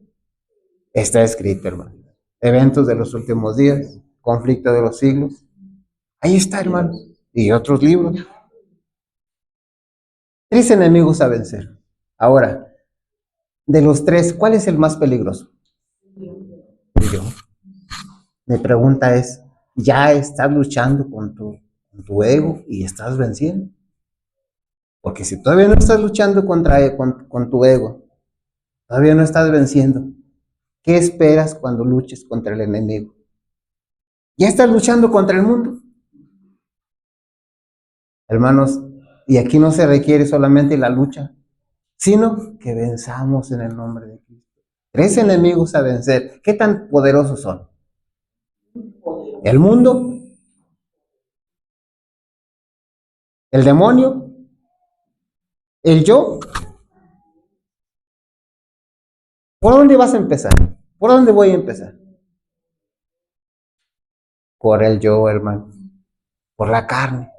Está escrito, hermano. Eventos de los últimos días, conflicto de los siglos. Ahí está, hermano. Y otros libros. 3 enemigos a vencer. Ahora, de los 3, ¿cuál es el más peligroso? Yo. Mi pregunta es, ¿ya estás luchando con tu ego y estás venciendo? Porque si todavía no estás luchando con tu ego, todavía no estás venciendo, ¿qué esperas cuando luches contra el enemigo? ¿Ya estás luchando contra el mundo? Hermanos, y aquí no se requiere solamente la lucha, sino que venzamos en el nombre de Cristo. 3 enemigos a vencer. ¿Qué tan poderosos son? El mundo, el demonio, el yo. ¿Por dónde vas a empezar? ¿Por dónde voy a empezar? Por el yo, hermano, por la carne.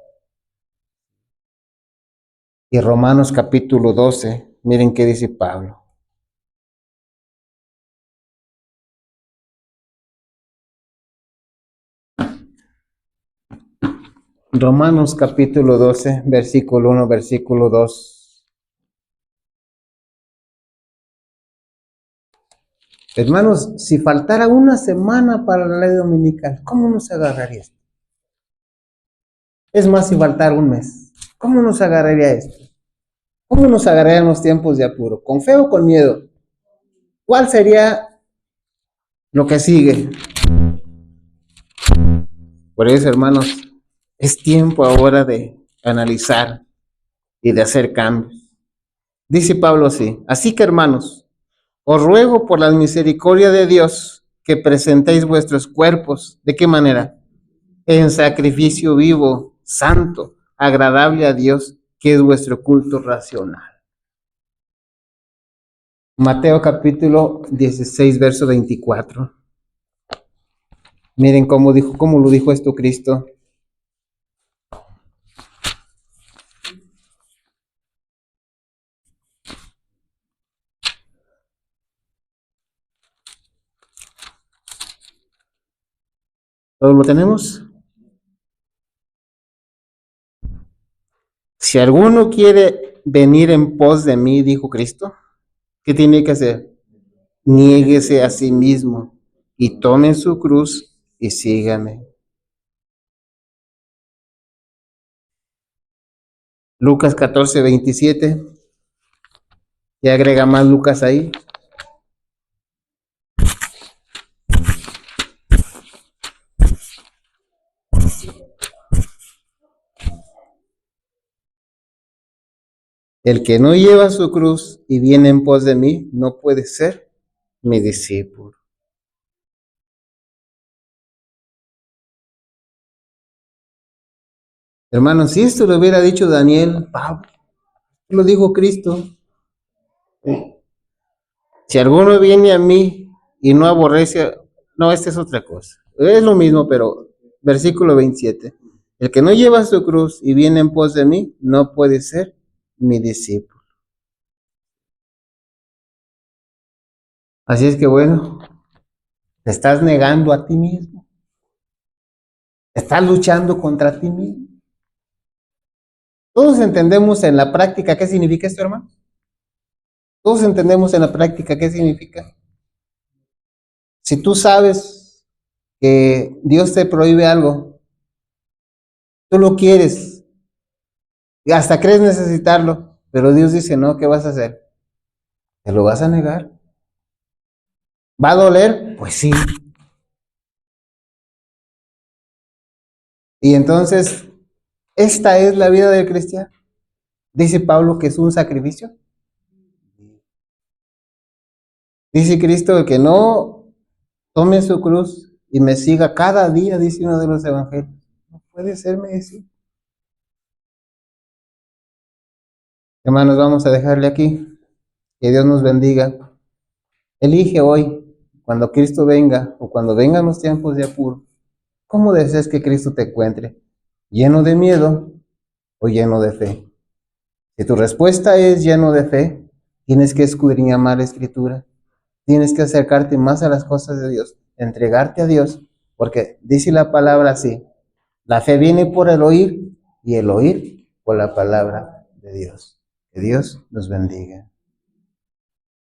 Y Romanos capítulo 12, miren qué dice Pablo. Romanos capítulo 12, versículo 1, versículo 2. Hermanos, si faltara una semana para la ley dominical, ¿cómo nos agarraría esto? Es más, si faltara un mes, ¿cómo nos agarraría esto? ¿Cómo nos agarrarían los tiempos de apuro? ¿Con fe o con miedo? ¿Cuál sería lo que sigue? Por eso, hermanos, es tiempo ahora de analizar y de hacer cambios. Dice Pablo así que hermanos, os ruego por la misericordia de Dios que presentéis vuestros cuerpos. ¿De qué manera? En sacrificio vivo, santo, agradable a Dios, que es vuestro culto racional. Mateo capítulo 16, verso 24. Miren cómo lo dijo esto Cristo. ¿Todos lo tenemos? Si alguno quiere venir en pos de mí, dijo Cristo, ¿qué tiene que hacer? Niéguese a sí mismo y tome su cruz y sígame. Lucas 14:27. Y agrega más Lucas ahí. El que no lleva su cruz y viene en pos de mí, no puede ser mi discípulo. Hermanos, si esto lo hubiera dicho Daniel, Pablo, lo dijo Cristo. Si alguno viene a mí y no aborrece, no, esta es otra cosa. Es lo mismo, pero versículo 27. El que no lleva su cruz y viene en pos de mí, no puede ser mi discípulo. Así es que bueno, te estás negando a ti mismo. Estás luchando contra ti mismo. Todos entendemos en la práctica qué significa esto, hermano. Todos entendemos en la práctica qué significa. Si tú sabes que Dios te prohíbe algo, tú lo quieres, y hasta crees necesitarlo, pero Dios dice, no, ¿qué vas a hacer? ¿Te lo vas a negar? ¿Va a doler? Pues sí. Y entonces, esta es la vida del cristiano. Dice Pablo que es un sacrificio. Dice Cristo, el que no tome su cruz y me siga cada día, dice uno de los evangelios, no puede ser discípulo. Hermanos, vamos a dejarle aquí. Que Dios nos bendiga. Elige hoy, cuando Cristo venga o cuando vengan los tiempos de apuro, ¿cómo deseas que Cristo te encuentre? ¿Lleno de miedo o lleno de fe? Si tu respuesta es lleno de fe, tienes que escudriñar más la Escritura. Tienes que acercarte más a las cosas de Dios, entregarte a Dios, porque dice la palabra así, la fe viene por el oír y el oír por la palabra de Dios. Que Dios nos bendiga.